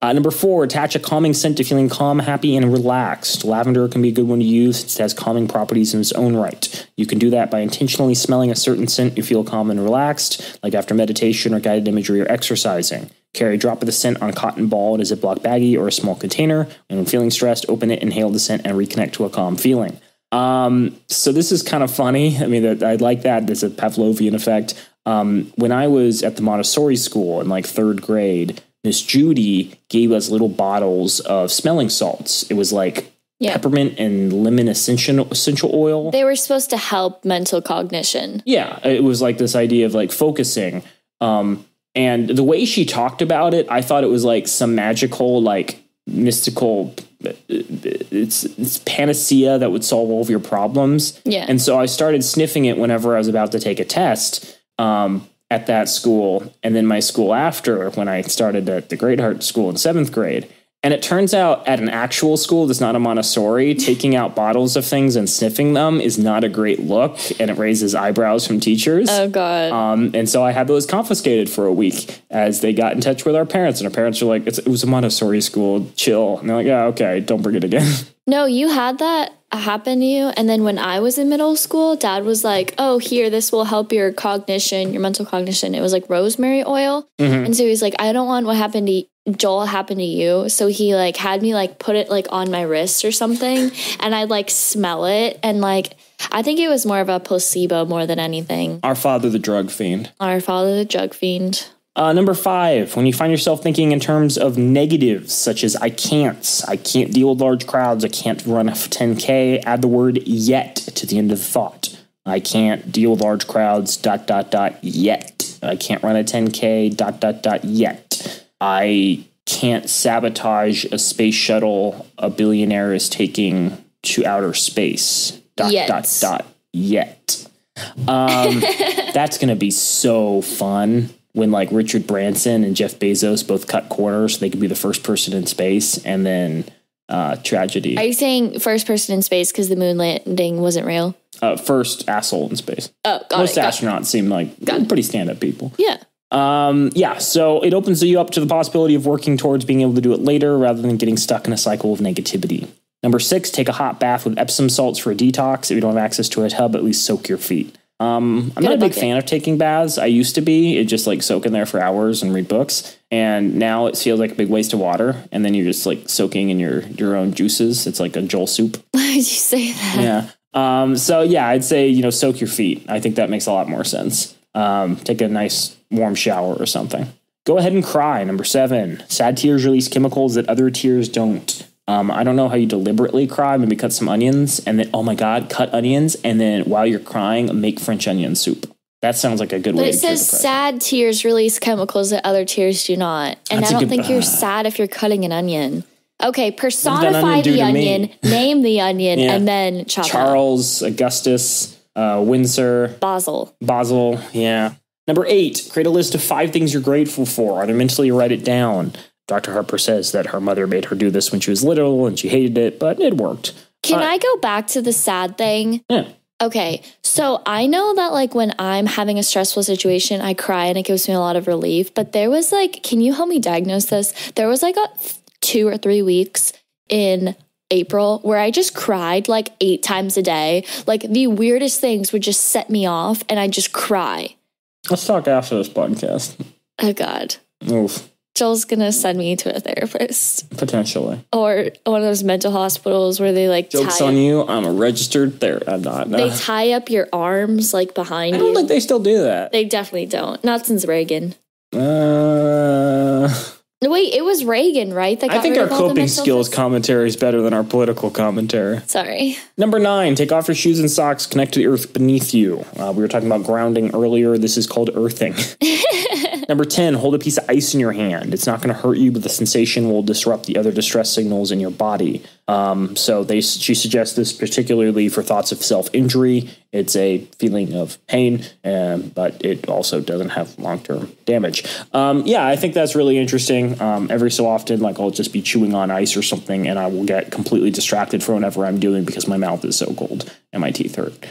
Number 4, attach a calming scent to feeling calm, happy, and relaxed. Lavender can be a good one to use. It has calming properties in its own right. You can do that by intentionally smelling a certain scent you feel calm and relaxed, like after meditation or guided imagery or exercising. Carry a drop of the scent on a cotton ball in a Ziploc baggie or a small container. And when feeling stressed, open it, inhale the scent, and reconnect to a calm feeling. So this is kind of funny. I mean, I like that. There's a Pavlovian effect. When I was at the Montessori school in like 3rd grade, Miss Judy gave us little bottles of smelling salts. It was like peppermint and lemon essential oil. They were supposed to help mental cognition. Yeah. It was like this idea of like focusing. And the way she talked about it, I thought it was like some magical, like mystical, it's panacea that would solve all of your problems. Yeah. And so I started sniffing it whenever I was about to take a test. At that school, and then my school after, when I started at the Great Heart School in 7th grade. And it turns out at an actual school that's not a Montessori, taking out bottles of things and sniffing them is not a great look, and it raises eyebrows from teachers. Oh, God. And so I had those confiscated for a week as they got in touch with our parents, and our parents were like, it was a Montessori school, chill. And they're like, yeah, okay, don't bring it again. No, you had that happen to you. And then when I was in middle school, Dad was like, oh, here, this will help your cognition, your mental cognition. It was like rosemary oil. Mm-hmm. And so he was like, I don't want what happened to Joel happen to you. So he like had me like put it like on my wrist or something. And I'd like smell it. And like, I think it was more of a placebo more than anything. Our father, the drug fiend. Our father, the drug fiend. Number 5, when you find yourself thinking in terms of negatives, such as I can't deal with large crowds, I can't run a 10K, add the word yet to the end of the thought. I can't deal with large crowds, ... yet. I can't run a 10K, ... yet. I can't sabotage a space shuttle a billionaire is taking to outer space, ... yet. That's going to be so fun. When like Richard Branson and Jeff Bezos both cut corners, so they could be the first person in space, and then tragedy. Are you saying first person in space because the moon landing wasn't real? First asshole in space. Oh, Most astronauts seem like pretty stand-up people. Yeah. So it opens you up to the possibility of working towards being able to do it later rather than getting stuck in a cycle of negativity. Number 6, take a hot bath with Epsom salts for a detox. If you don't have access to a tub, at least soak your feet. I'm not a big fan of taking baths. I used to be. It just like soak in there for hours and read books. And now it feels like a big waste of water. And then you're just like soaking in your own juices. It's like a Joel soup. Why did you say that? Yeah. So yeah, I'd say, soak your feet. I think that makes a lot more sense. Take a nice warm shower or something. Go ahead and cry. Number 7, sad tears release chemicals that other tears don't. I don't know how you deliberately cry. Maybe cut some onions and then, oh my God, cut onions. And then while you're crying, make French onion soup. That sounds like a good way to cure depression. But it says sad tears release chemicals that other tears do not. And I don't think you're sad if you're cutting an onion. Okay, personify the onion, name the onion, and then chop it. Charles, Augustus, Windsor. Basil, yeah. Number 8, create a list of 5 things you're grateful for. Either mentally or write it down. Dr. Harper says that her mother made her do this when she was little and she hated it, but it worked. Can I go back to the sad thing? Yeah. Okay, so I know that like when I'm having a stressful situation, I cry and it gives me a lot of relief. But there was like, can you help me diagnose this? There was like 2 or 3 weeks in April where I just cried like 8 times a day. Like the weirdest things would just set me off and I'd just cry. Let's talk after this podcast. Oh, God. Oof. Joel's going to send me to a therapist. Potentially. Or one of those mental hospitals where they like Joke's on you. I'm a registered therapist. I'm not. No. They tie up your arms like behind you. I don't think they still do that. They definitely don't. Not since Reagan. Wait, it was Reagan, right? I think our coping skills commentary is better than our political commentary. Sorry. Number 9, take off your shoes and socks, connect to the earth beneath you. We were talking about grounding earlier. This is called earthing. Number 10, hold a piece of ice in your hand. It's not going to hurt you, but the sensation will disrupt the other distress signals in your body. She suggests this particularly for thoughts of self-injury. It's a feeling of pain, but it also doesn't have long-term damage. I think that's really interesting. Every so often, like I'll just be chewing on ice or something, and I will get completely distracted from whatever I'm doing because my mouth is so cold and my teeth hurt.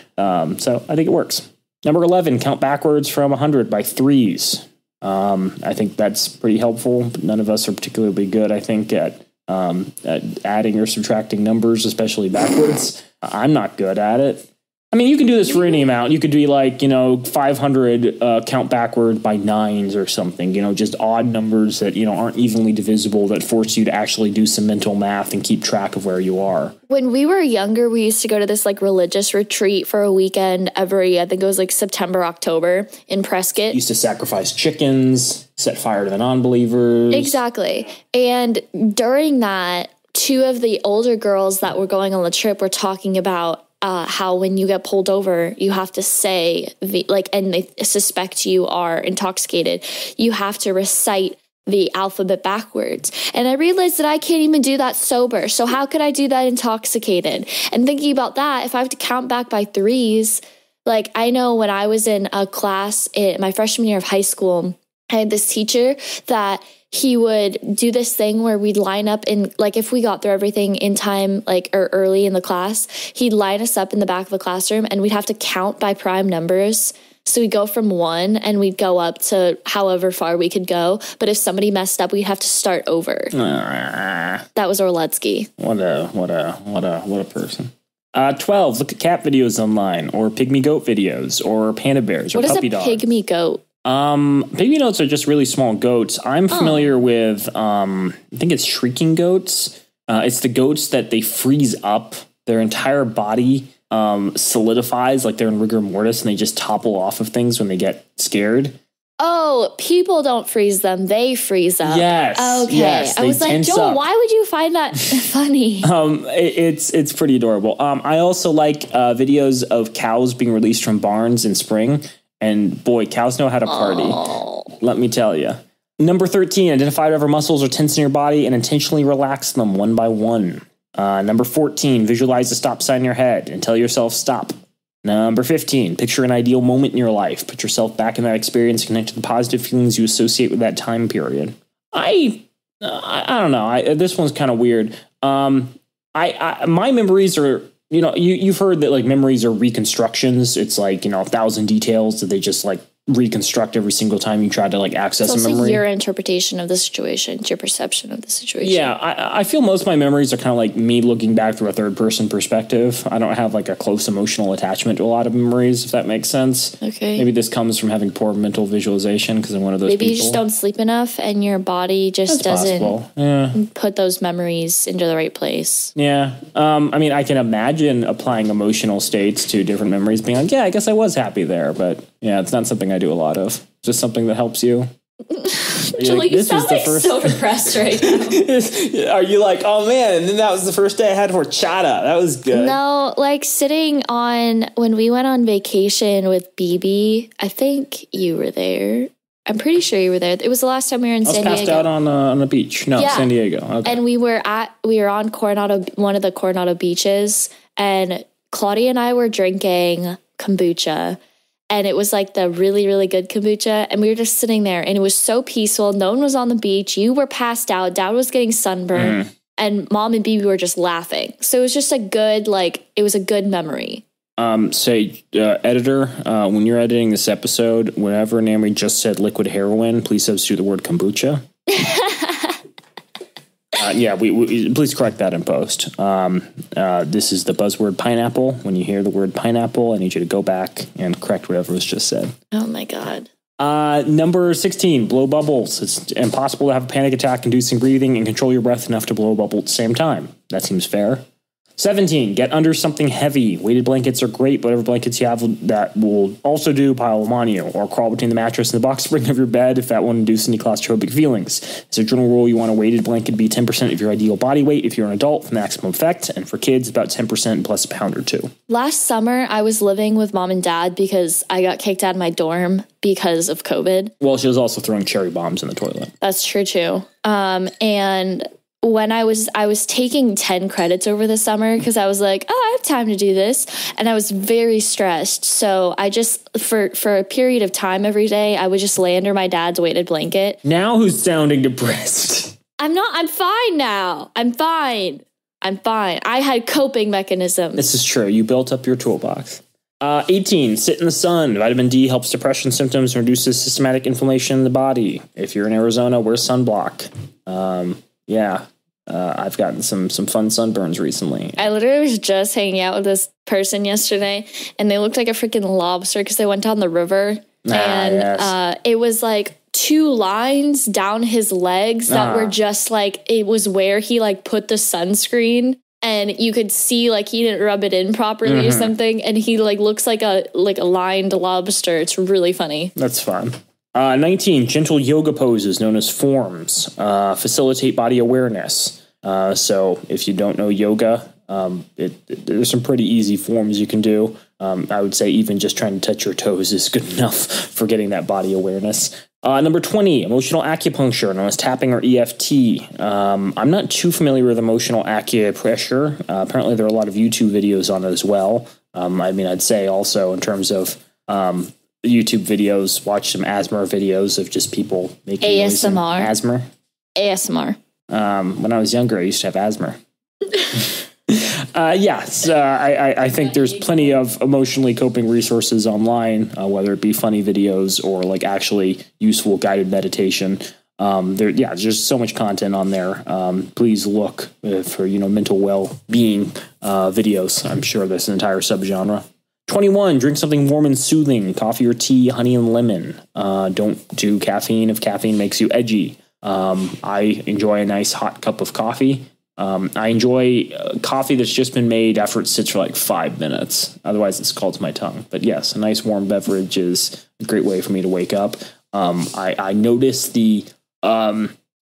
So I think it works. Number 11, count backwards from 100 by threes. I think that's pretty helpful, but none of us are particularly good, I think, at adding or subtracting numbers, especially backwards. I'm not good at it. I mean, you can do this for any amount. You could be like, 500 count backward by nines or something, just odd numbers that, aren't evenly divisible that force you to actually do some mental math and keep track of where you are. When we were younger, we used to go to this like religious retreat for a weekend every, I think it was like September, October in Prescott. Used to sacrifice chickens, set fire to the non-believers. Exactly. And during that, two of the older girls that were going on the trip were talking about how when you get pulled over, you have to say, and they suspect you are intoxicated, you have to recite the alphabet backwards. And I realized that I can't even do that sober. So how could I do that intoxicated? And thinking about that, if I have to count back by threes, like I know when I was in a class in my freshman year of high school, I had this teacher that he would do this thing where we'd line up in, like, if we got through everything in time, like, or early in the class, he'd line us up in the back of the classroom and we'd have to count by prime numbers. So we'd go from 1 and we'd go up to however far we could go. But if somebody messed up, we'd have to start over. That was Orletsky. What a person. 12, look at cat videos online, or pygmy goat videos, or panda bears, or puppy dogs. What is a pygmy goat? Pygmy goats are just really small goats. I'm familiar with, I think it's shrieking goats. It's the goats that they freeze up. Their entire body solidifies like they're in rigor mortis, and they just topple off of things when they get scared. Oh, people don't freeze them. They freeze up. Yes. Okay. Yes, I was like, Joel, why would you find that funny? It's pretty adorable. I also like videos of cows being released from barns in spring. And boy, cows know how to party. Aww. Let me tell you. Number 13, identify whatever muscles are tense in your body and intentionally relax them one by one. Number 14, visualize the stop sign in your head and tell yourself stop. Number 15, picture an ideal moment in your life. Put yourself back in that experience and connect to the positive feelings you associate with that time period. I don't know. This one's kind of weird. My memories are... you've heard that like memories are reconstructions. It's like, 1,000 details that they just like reconstruct every single time you try to like access a memory. It's your interpretation of the situation. It's your perception of the situation. Yeah, I feel most of my memories are kind of like me looking back through a third person perspective. I don't have like a close emotional attachment to a lot of memories, if that makes sense. Okay. Maybe this comes from having poor mental visualization because I'm one of those people. Maybe you just don't sleep enough and your body just doesn't put those memories into the right place. Yeah. I mean, I can imagine applying emotional states to different memories, being like, yeah, I guess I was happy there, but yeah, it's not something I do a lot of. Just something that helps you. Julie, you sound like so depressed right now. Are you like, oh man, and then that was the first day I had horchata. That was good. No, like sitting on, when we went on vacation with BB, I think you were there. I'm pretty sure you were there. It was the last time we were in San Diego. I was passed out on the beach. No, yeah. San Diego. Okay. And we were on one of the Coronado beaches, and Claudia and I were drinking kombucha. And it was like the really, really good kombucha. And we were just sitting there and it was so peaceful. No one was on the beach. You were passed out. Dad was getting sunburned. And Mom and BB were just laughing. So it was just a good, it was a good memory. Editor, when you're editing this episode, whenever Naomi just said liquid heroin, please substitute the word kombucha. We please correct that in post. This is the buzzword pineapple. When you hear the word pineapple, I need you to go back and correct whatever was just said. Oh my God. Number 16, blow bubbles. It's impossible to have a panic attack, inducing breathing and control your breath enough to blow a bubble at the same time. That seems fair. 17, get under something heavy. Weighted blankets are great, but whatever blankets you have that will also do, pile them on you. Or crawl between the mattress and the box spring of your bed if that won't induce any claustrophobic feelings. As a general rule, you want a weighted blanket to be 10% of your ideal body weight if you're an adult for maximum effect. And for kids, about 10% plus a pound or two. Last summer, I was living with Mom and Dad because I got kicked out of my dorm because of COVID. Well, she was also throwing cherry bombs in the toilet. That's true, too. And when I was taking 10 credits over the summer because I was like, oh, I have time to do this. And I was very stressed. So I just, for a period of time every day, I would just lay under my dad's weighted blanket. Now who's sounding depressed? I'm fine now. I'm fine. I had coping mechanisms. This is true. You built up your toolbox. 18, sit in the sun. Vitamin D helps depression symptoms and reduces systematic inflammation in the body. If you're in Arizona, wear sunblock. I've gotten some fun sunburns recently. I literally was just hanging out with this person yesterday, and they looked like a freaking lobster because they went down the river. It was like 2 lines down his legs that were just like, it was where he like put the sunscreen, and you could see like he didn't rub it in properly or something, and he like looks like a lined lobster. It's really funny. That's fun. 19, gentle yoga poses known as forms facilitate body awareness. So if you don't know yoga, there's some pretty easy forms you can do. I would say even just trying to touch your toes is good enough for getting that body awareness. Number 20, emotional acupuncture, known as tapping or EFT. I'm not too familiar with emotional acupressure. Apparently there are a lot of YouTube videos on it as well. I'd say also in terms of YouTube videos, watch some ASMR videos of just people making ASMR. ASMR. When I was younger, I used to have asthma. I think there's plenty of emotionally coping resources online, whether it be funny videos or like actually useful guided meditation. There's just so much content on there. Please look for, mental well-being videos. I'm sure there's an entire subgenre. 21, drink something warm and soothing, coffee or tea, honey and lemon. Don't do caffeine if caffeine makes you edgy. I enjoy a nice hot cup of coffee. I enjoy coffee that's just been made after it sits for like 5 minutes. Otherwise, it scalds my tongue. But yes, a nice warm beverage is a great way for me to wake up. I notice the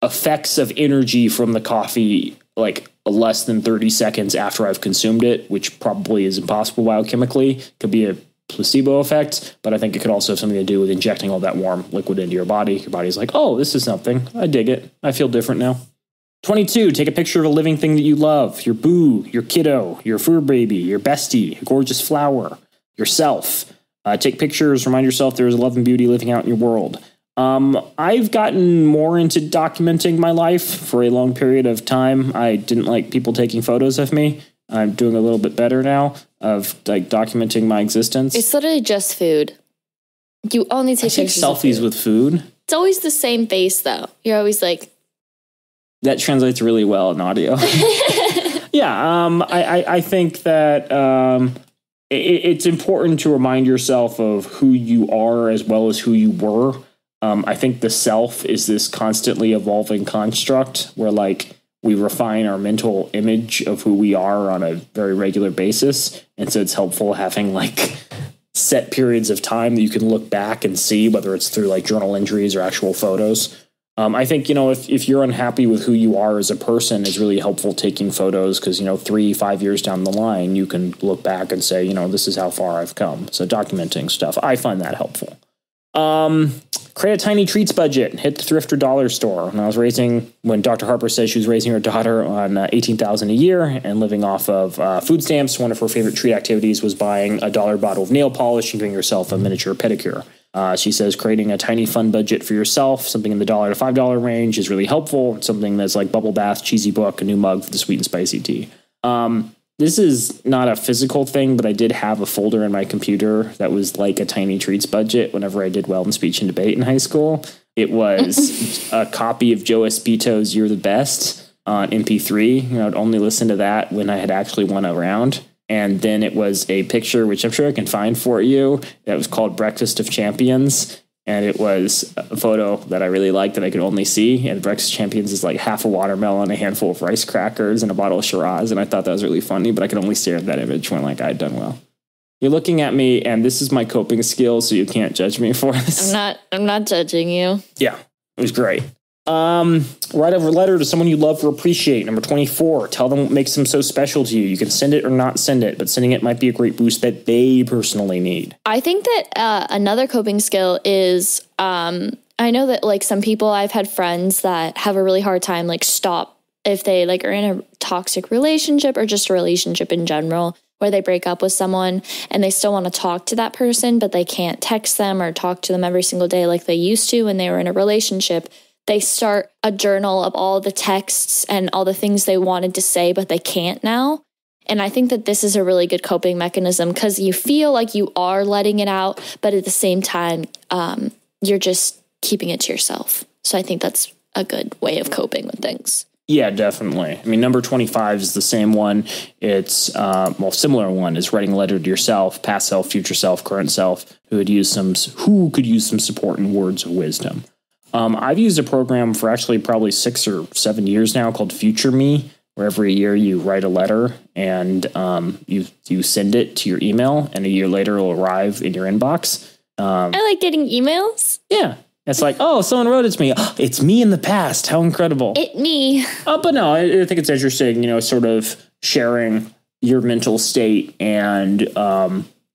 effects of energy from the coffee like less than 30 seconds after I've consumed it, which probably is impossible biochemically. Could be a placebo effect, but I think it could also have something to do with injecting all that warm liquid into your body. Your body's like, oh, this is something. I dig it. I feel different now. 22, take a picture of a living thing that you love. Your boo, your kiddo, your fur baby, your bestie, a gorgeous flower, yourself. Take pictures, remind yourself there's love and beauty living out in your world. I've gotten more into documenting my life for a long period of time. I didn't like people taking photos of me. I'm doing a little bit better now of like documenting my existence. It's literally just food. You only take pictures selfies with food. It's always the same face though. You're always like. That translates really well in audio. I think that it's important to remind yourself of who you are as well as who you were. I think the self is this constantly evolving construct where like we refine our mental image of who we are on a very regular basis. And so it's helpful having like set periods of time that you can look back and see, whether it's through like journal entries or actual photos. I think, if you're unhappy with who you are as a person, it's really helpful taking photos because, 3-5 years down the line, you can look back and say, this is how far I've come. So documenting stuff, I find that helpful. Create a tiny treats budget, hit the thrift or dollar store. When Dr. Harper said she was raising her daughter on $18,000 a year and living off of food stamps, one of her favorite treat activities was buying a $1 bottle of nail polish and giving herself a miniature pedicure. She says creating a tiny fun budget for yourself, something in the $1 to $5 range is really helpful. It's something that's like bubble bath, cheesy book, a new mug for the sweet and spicy tea. This is not a physical thing, but I did have a folder in my computer that was like a tiny treats budget whenever I did well in speech and debate in high school. It was a copy of Joe Espito's You're the Best on MP3. I'd only listen to that when I had actually won a round. And then it was a picture, which I'm sure I can find for you, that was called Breakfast of Champions. And it was a photo that I really liked that I could only see. And Breakfast of Champions is like half a watermelon, a handful of rice crackers, and a bottle of Shiraz. And I thought that was really funny, but I could only stare at that image when like I'd done well. You're looking at me, and this is my coping skill, so you can't judge me for this. I'm not judging you. Yeah, it was great. Write a letter to someone you love or appreciate. Number 24, tell them what makes them so special to you. You can send it or not send it, but sending it might be a great boost that they personally need. I think that another coping skill is, I know that like some people, I've had friends that have a really hard time like stop if they like are in a toxic relationship or just a relationship in general where they break up with someone and they still want to talk to that person, but they can't text them or talk to them every single day like they used to when they were in a relationship. They start a journal of all the texts and all the things they wanted to say, but they can't now. And I think that this is a really good coping mechanism because you feel like you are letting it out, but at the same time, you're just keeping it to yourself. So I think that's a good way of coping with things. Yeah, definitely. I mean, number 25 is the same one. It's, similar one is writing a letter to yourself, past self, future self, current self, who could use some support and words of wisdom. I've used a program for actually probably 6 or 7 years now called Future Me, where every year you write a letter and you send it to your email, and a year later it'll arrive in your inbox. I like getting emails. Yeah. It's like, oh, someone wrote it to me. Oh, it's me in the past. How incredible. It me. But no, I think it's interesting, sort of sharing your mental state and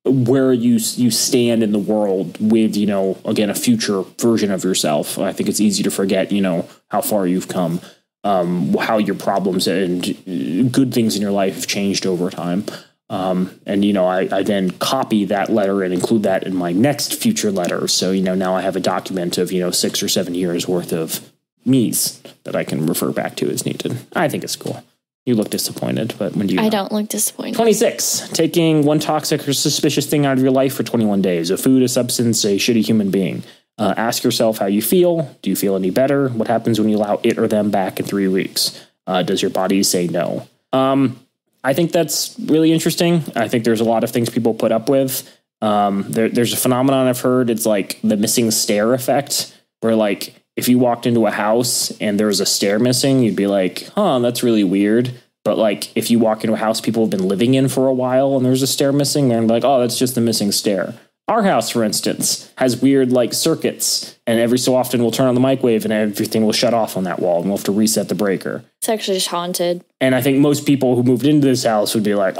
where you stand in the world with, again, a future version of yourself. I think it's easy to forget, how far you've come, how your problems and good things in your life have changed over time. I then copy that letter and include that in my next future letter. So, now I have a document of, 6 or 7 years worth of me's that I can refer back to as needed. I think it's cool. You look disappointed, but when do you? I don't look disappointed. 26, taking one toxic or suspicious thing out of your life for 21 days, a food, a substance, a shitty human being. Ask yourself how you feel. Do you feel any better? What happens when you allow it or them back in 3 weeks? Does your body say no? I think that's really interesting. I think there's a lot of things people put up with. There's a phenomenon I've heard. It's like the missing stair effect, where like if you walked into a house and there was a stair missing, you'd be like, that's really weird. But like if you walk into a house people have been living in for a while and there's a stair missing, they're like, oh, that's just the missing stair. Our house, for instance, has weird like circuits, and every so often we'll turn on the microwave and everything will shut off on that wall and we'll have to reset the breaker. It's actually just haunted. And I think most people who moved into this house would be like,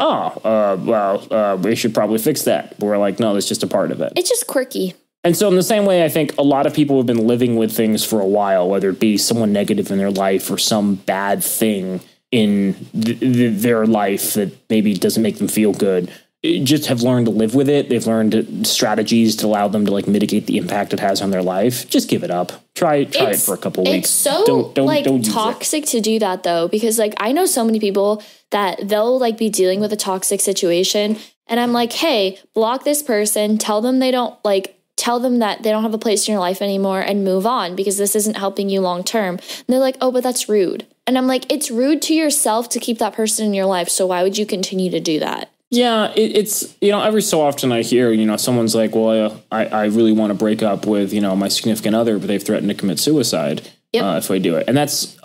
we should probably fix that. But we're like, no, that's just a part of it. It's just quirky. And so in the same way, I think a lot of people have been living with things for a while, whether it be someone negative in their life or some bad thing in their life that maybe doesn't make them feel good. Just have learned to live with it. They've learned strategies to allow them to like mitigate the impact it has on their life. Just give it up. Try it for a couple weeks. It's so don't toxic to do that though, because like I know so many people that they'll like be dealing with a toxic situation, and I'm like, hey, block this person. Tell them that they don't have a place in your life anymore, and move on because this isn't helping you long term. And they're like, oh, but that's rude. And I'm like, it's rude to yourself to keep that person in your life. So why would you continue to do that? Yeah, it's, every so often I hear, someone's like, well, I really want to break up with, my significant other, but they've threatened to commit suicide if I do it. And that's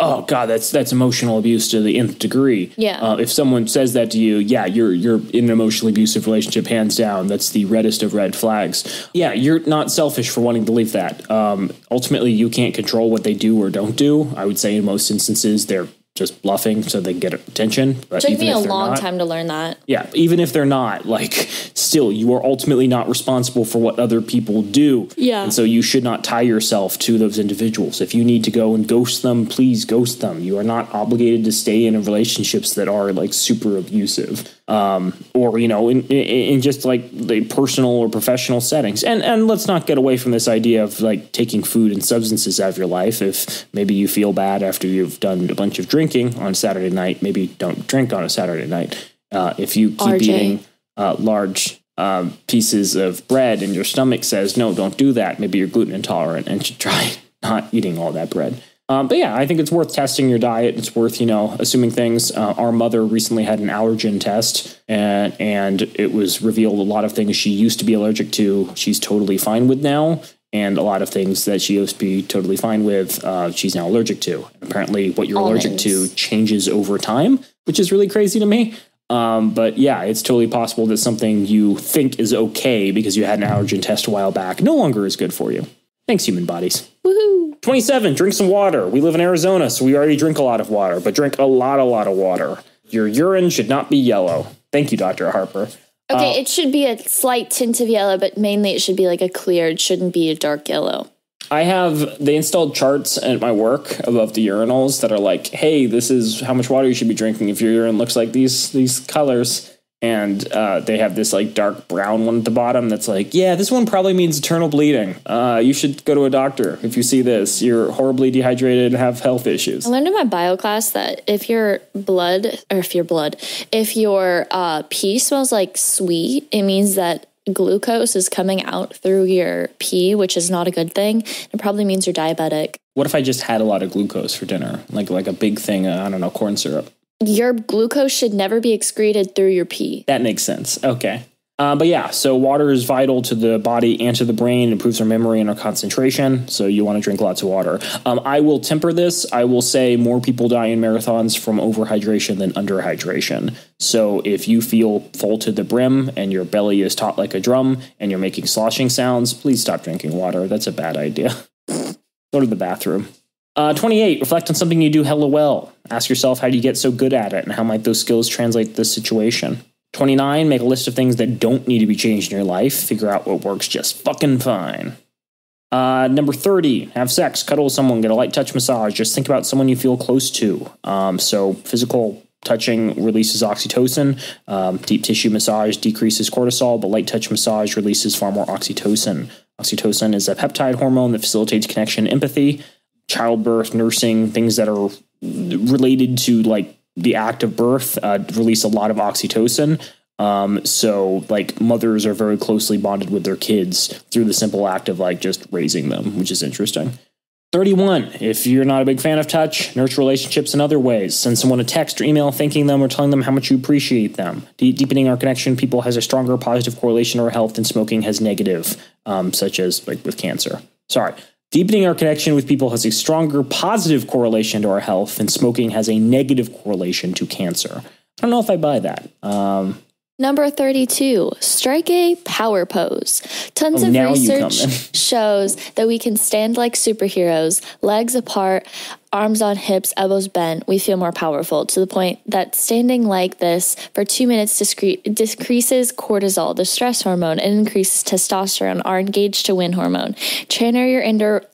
emotional abuse to the nth degree. Yeah. If someone says that to you, yeah, you're in an emotionally abusive relationship, hands down. That's the reddest of red flags. Yeah, you're not selfish for wanting to leave that. Ultimately, you can't control what they do or don't do. I would say in most instances, they're just bluffing so they get attention. But it took me a long time to learn that. Yeah, even if they're not, like, still, you are ultimately not responsible for what other people do. Yeah. And so you should not tie yourself to those individuals. If you need to go and ghost them, please ghost them. You are not obligated to stay in relationships that are, like, super abusive. Or, in just, like, the personal or professional settings. And let's not get away from this idea of, like, taking food and substances out of your life. If maybe you feel bad after you've done a bunch of drinking on Saturday night, maybe don't drink on a Saturday night. If you keep eating large pieces of bread and your stomach says, no, don't do that, maybe you're gluten intolerant and should try not eating all that bread. But yeah, I think it's worth testing your diet. It's worth, assuming things. Our mother recently had an allergen test and it was revealed a lot of things she used to be allergic to, she's totally fine with now. And a lot of things that she used to be totally fine with, she's now allergic to. And apparently what you're allergic to changes over time, which is really crazy to me. But yeah, it's totally possible that something you think is okay because you had an allergen test a while back no longer is good for you. Thanks, human bodies. Woohoo! 27, drink some water. We live in Arizona, so we already drink a lot of water, but drink a lot of water. Your urine should not be yellow. Thank you, Dr. Harper. Okay, it should be a slight tint of yellow, but mainly it should be like a clear. It shouldn't be a dark yellow. They installed charts at my work above the urinals that are like, hey, this is how much water you should be drinking if your urine looks like these colors. And they have this like dark brown one at the bottom that's like, yeah, this one probably means eternal bleeding. You should go to a doctor if you see this. You're horribly dehydrated and have health issues. I learned in my bio class that if your pee smells like sweet, it means that glucose is coming out through your pee, which is not a good thing. It probably means you're diabetic. What if I just had a lot of glucose for dinner? Like a big thing, I don't know, corn syrup. Your glucose should never be excreted through your pee. That makes sense. Okay. But yeah, so water is vital to the body and to the brain, improves our memory and our concentration. So you want to drink lots of water. I will temper this. I will say more people die in marathons from overhydration than underhydration. So if you feel full to the brim and your belly is taut like a drum and you're making sloshing sounds, please stop drinking water. That's a bad idea. Go to the bathroom. 28, reflect on something you do hella well. Ask yourself, how do you get so good at it? And how might those skills translate to this situation? 29, make a list of things that don't need to be changed in your life. Figure out what works just fucking fine. Number 30, have sex, cuddle with someone, get a light touch massage. Just think about someone you feel close to. So physical touching releases oxytocin. Deep tissue massage decreases cortisol, but light touch massage releases far more oxytocin. Oxytocin is a peptide hormone that facilitates connection and empathy. Childbirth, nursing, things that are related to like the act of birth release a lot of oxytocin. So like mothers are very closely bonded with their kids through the simple act of like just raising them, which is interesting. 31, if you're not a big fan of touch, nurture relationships in other ways. Send someone a text or email thanking them or telling them how much you appreciate them. Deepening our connection, people has a stronger positive correlation to our health than smoking has negative, such as like with cancer. Deepening our connection with people has a stronger positive correlation to our health, and smoking has a negative correlation to cancer. I don't know if I buy that. Number 32, strike a power pose. Tons of research shows that we can stand like superheroes, legs apart, arms on hips, elbows bent. We feel more powerful, to the point that standing like this for 2 minutes decreases cortisol, the stress hormone, and increases testosterone, our engaged to win hormone. Channel your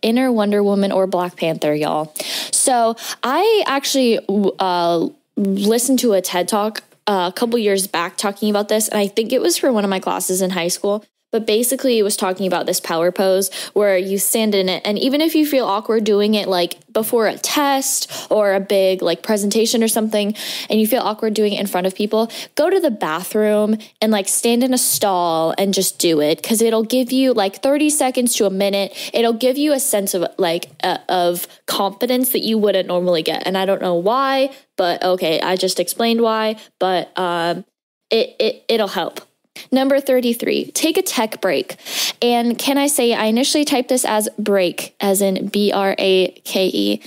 inner Wonder Woman or Black Panther, y'all. So I actually listened to a TED Talk a couple years back talking about this, and I think it was for one of my classes in high school. But basically it was talking about this power pose where you stand in it, and even if you feel awkward doing it like before a test or a big like presentation or something, and you feel awkward doing it in front of people, go to the bathroom and like stand in a stall and just do it, because it'll give you like 30 seconds to a minute. It'll give you a sense of like of confidence that you wouldn't normally get. And I don't know why, but okay, I just explained why, but it'll help. Number 33, take a tech break. And can I say, I initially typed this as break, as in BRAKE,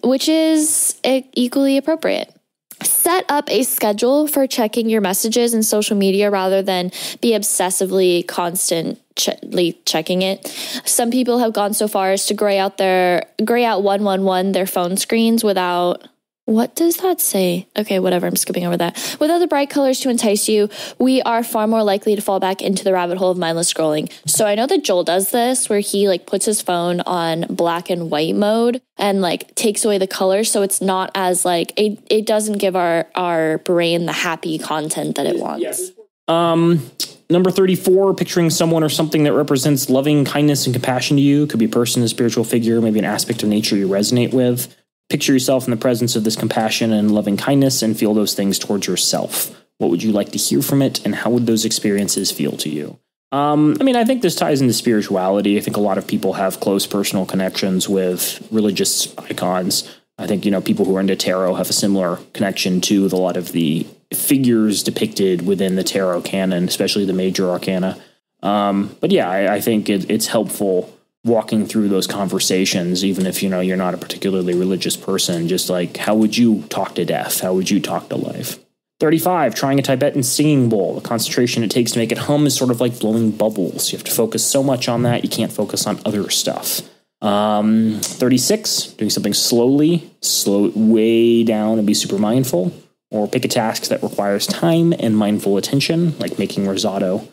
which is equally appropriate. Set up a schedule for checking your messages and social media rather than be obsessively constantly checking it. Some people have gone so far as to gray out 111 their phone screens without... What does that say? Okay, whatever. I'm skipping over that. Without the bright colors to entice you, we are far more likely to fall back into the rabbit hole of mindless scrolling. So I know that Joel does this where he like puts his phone on black and white mode and like takes away the colors. So it's not as like, it doesn't give our brain the happy content that it wants. Yes. Number 34, picturing someone or something that represents loving kindness and compassion to you. Could be a person, a spiritual figure, maybe an aspect of nature you resonate with. Picture yourself in the presence of this compassion and loving kindness and feel those things towards yourself. What would you like to hear from it, and how would those experiences feel to you? I think this ties into spirituality. I think a lot of people have close personal connections with religious icons. I think, people who are into tarot have a similar connection to a lot of the figures depicted within the tarot canon, especially the major arcana. I think it's helpful walking through those conversations, even if, you're not a particularly religious person. Just like, how would you talk to death? How would you talk to life? 35, trying a Tibetan singing bowl. The concentration it takes to make it hum is sort of like blowing bubbles. You have to focus so much on that, you can't focus on other stuff. 36, doing something slowly, slow it way down and be super mindful. Or pick a task that requires time and mindful attention, like making risotto.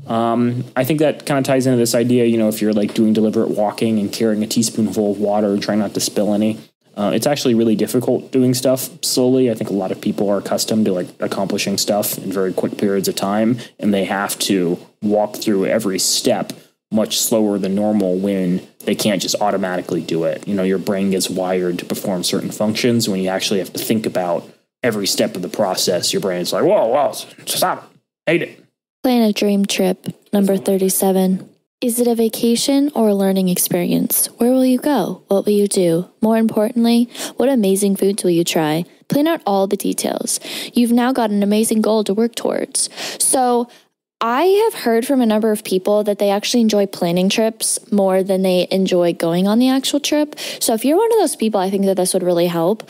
I think that kind of ties into this idea, if you're like doing deliberate walking and carrying a teaspoonful of water and trying not to spill any. It's actually really difficult doing stuff slowly. I think a lot of people are accustomed to like accomplishing stuff in very quick periods of time, and they have to walk through every step much slower than normal when they can't just automatically do it. You know, your brain gets wired to perform certain functions. When you actually have to think about every step of the process, your brain's like, whoa, stop it. Hate it. Plan a dream trip, number 37. Is it a vacation or a learning experience? Where will you go? What will you do? More importantly, what amazing foods will you try? Plan out all the details. You've now got an amazing goal to work towards. So I have heard from a number of people that they actually enjoy planning trips more than they enjoy going on the actual trip. So if you're one of those people, I think that this would really help.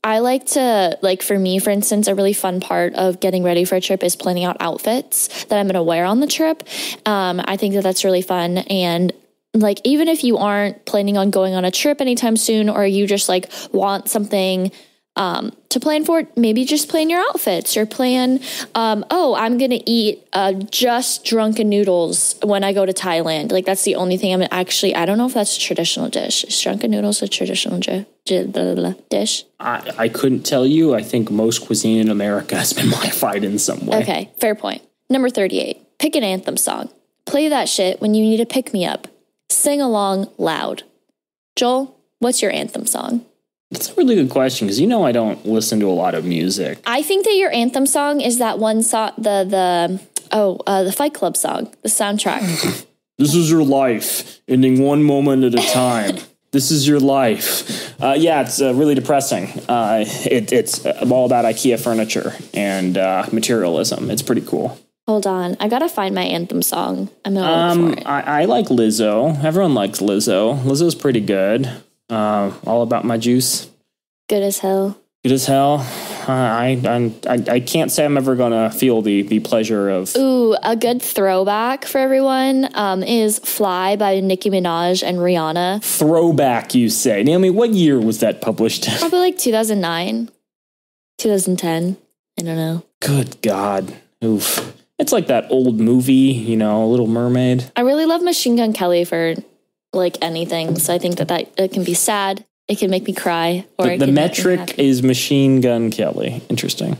I like to, like for me, for instance, a really fun part of getting ready for a trip is planning out outfits that I'm going to wear on the trip. I think that that's really fun. And like, even if you aren't planning on going on a trip anytime soon, or you just like want something to plan for, maybe just plan your outfits or plan, I'm going to eat just drunken noodles when I go to Thailand. Like, that's the only thing I don't know if that's a traditional dish. Is drunken noodles a traditional dish? I couldn't tell you. I think most cuisine in America has been modified in some way. Okay, fair point. Number 38, pick an anthem song. Play that shit when you need a pick-me-up. Sing along loud. Joel, what's your anthem song? That's a really good question, because I don't listen to a lot of music. I think that your anthem song is that one song, the Fight Club song, the soundtrack. This is your life, ending one moment at a time. This is your life. It's really depressing. It's all about IKEA furniture and materialism. It's pretty cool. Hold on, I gotta find my anthem song. I'm gonna look for it. I like Lizzo. Everyone likes Lizzo. Lizzo's pretty good. All About My Juice. Good as hell. Good as hell. I can't say I'm ever gonna feel the pleasure of. Ooh, a good throwback for everyone is "Fly" by Nicki Minaj and Rihanna. Throwback, you say? Naomi, what year was that published? Probably like 2009, 2010. I don't know. Good God. Oof. It's like that old movie, Little Mermaid. I really love Machine Gun Kelly for like anything, so I think that it can be sad. It can make me cry. Or the metric is Machine Gun Kelly. Interesting.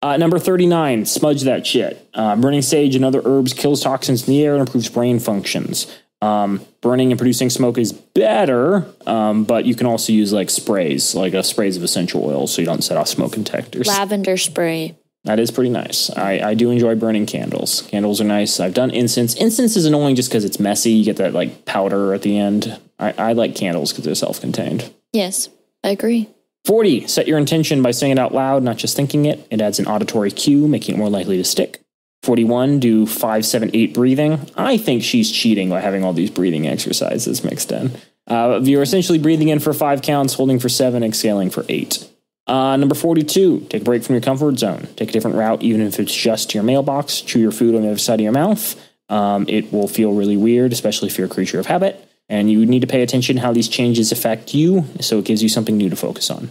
Number 39, smudge that shit. Burning sage and other herbs kills toxins in the air and improves brain functions. Burning and producing smoke is better, but you can also use like sprays, sprays of essential oils, so you don't set off smoke detectors. Lavender spray. That is pretty nice. I do enjoy burning candles. Candles are nice. I've done incense. Incense is annoying just because it's messy. You get that like powder at the end. I like candles because they're self-contained. Yes, I agree. 40, set your intention by saying it out loud, not just thinking it. It adds an auditory cue, making it more likely to stick. 41, do 5, 7, 8 breathing. I think she's cheating by having all these breathing exercises mixed in. You're essentially breathing in for 5 counts, holding for 7, exhaling for 8. Number 42, take a break from your comfort zone. Take a different route, even if it's just to your mailbox. Chew your food on the other side of your mouth. It will feel really weird, especially if you're a creature of habit. And you need to pay attention to how these changes affect you, so it gives you something new to focus on.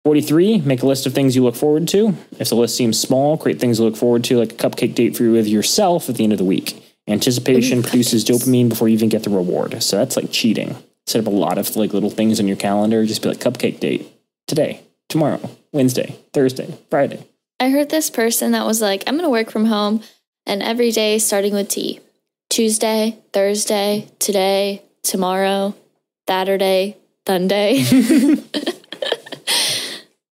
43, make a list of things you look forward to. If the list seems small, create things to look forward to, like a cupcake date with yourself at the end of the week. Anticipation produces dopamine before you even get the reward. So that's like cheating. Set up a lot of like little things on your calendar. Just be like, cupcake date today, tomorrow, Wednesday, Thursday, Friday. I heard this person that was like, I'm going to work from home and every day starting with T. Tuesday, Thursday, today, tomorrow, Saturday, Sunday.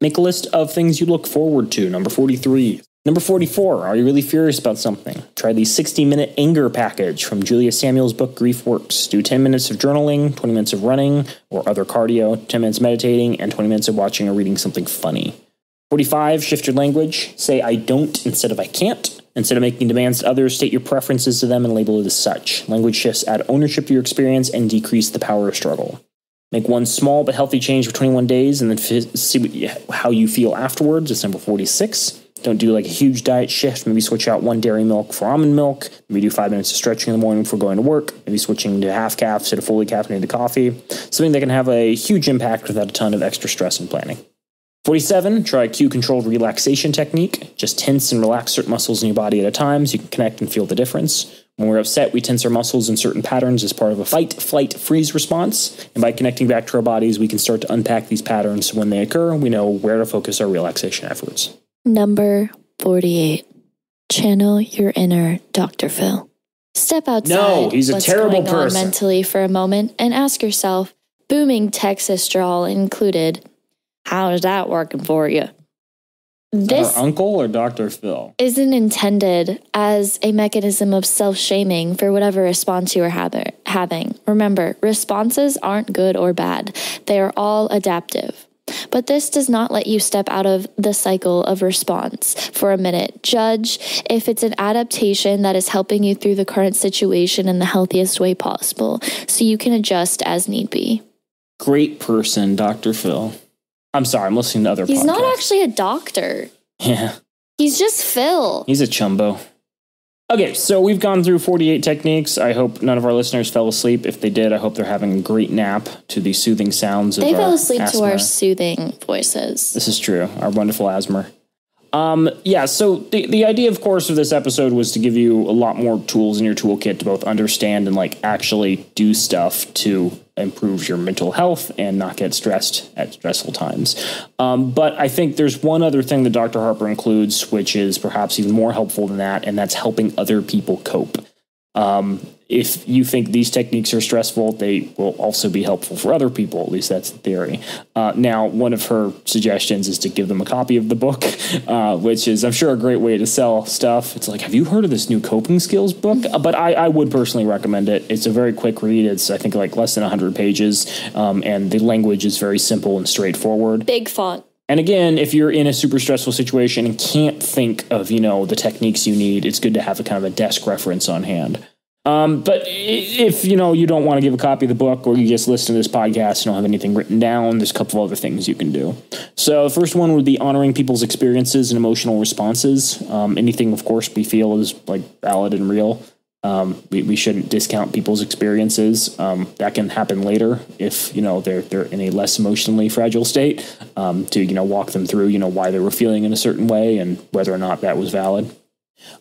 Make a list of things you look forward to. Number 43. Number 44. Are you really furious about something? Try the 60-minute anger package from Julia Samuel's book Grief Works. Do 10 minutes of journaling, 20 minutes of running or other cardio, 10 minutes meditating, and 20 minutes of watching or reading something funny. 45. Shift your language. Say I don't instead of I can't. Instead of making demands to others, state your preferences to them and label it as such. Language shifts add ownership to your experience and decrease the power of struggle. Make one small but healthy change for 21 days and then see how you feel afterwards. It's number 46. Don't do like a huge diet shift. Maybe switch out 1 dairy milk for almond milk. Maybe do 5 minutes of stretching in the morning before going to work. Maybe switching to half caff instead of fully caffeinated coffee. Something that can have a huge impact without a ton of extra stress and planning. 47, try a cue-controlled relaxation technique. Just tense and relax certain muscles in your body at a time so you can connect and feel the difference. When we're upset, we tense our muscles in certain patterns as part of a fight, flight, freeze response. And by connecting back to our bodies, we can start to unpack these patterns. So when they occur, we know where to focus our relaxation efforts. Number 48. Channel your inner Dr. Phil. Step outside. No, he's a terrible what's going person. on mentally for a moment and ask yourself, booming Texas drawl included, how is that working for you? This our uncle or Dr. Phil? Isn't intended as a mechanism of self-shaming for whatever response you are having. Remember, responses aren't good or bad. They are all adaptive. But this does not let you step out of the cycle of response for a minute. Judge if it's an adaptation that is helping you through the current situation in the healthiest way possible, so you can adjust as need be. Great person, Dr. Phil. I'm sorry, I'm listening to other podcasts. He's not actually a doctor. Yeah. He's just Phil. He's a chumbo. Okay, so we've gone through 48 techniques. I hope none of our listeners fell asleep. If they did, I hope they're having a great nap to the soothing sounds of They fell asleep asthma. to our soothing voices. This is true. Our wonderful asthma. So the idea, of course, of this episode was to give you a lot more tools in your toolkit to both understand and actually do stuff to improve your mental health and not get stressed at stressful times. But I think there's one other thing that Dr. Harper includes, which is perhaps even more helpful than that, and that's helping other people cope. If you think these techniques are stressful, they will also be helpful for other people. At least that's the theory. Now, one of her suggestions is to give them a copy of the book, which is, I'm sure, a great way to sell stuff. It's like, have you heard of this new coping skills book? But I would personally recommend it. It's a very quick read. It's, I think, less than 100 pages, and the language is very simple and straightforward. Big font. And again, if you're in a super stressful situation and can't think of, the techniques you need, it's good to have a kind of a desk reference on hand. But if, you don't want to give a copy of the book or you just listen to this podcast and don't have anything written down, there's a couple of other things you can do. So the first one would be honoring people's experiences and emotional responses. Anything, of course, we feel is valid and real. We shouldn't discount people's experiences. That can happen later if, they're in a less emotionally fragile state, to, walk them through, why they were feeling in a certain way and whether or not that was valid.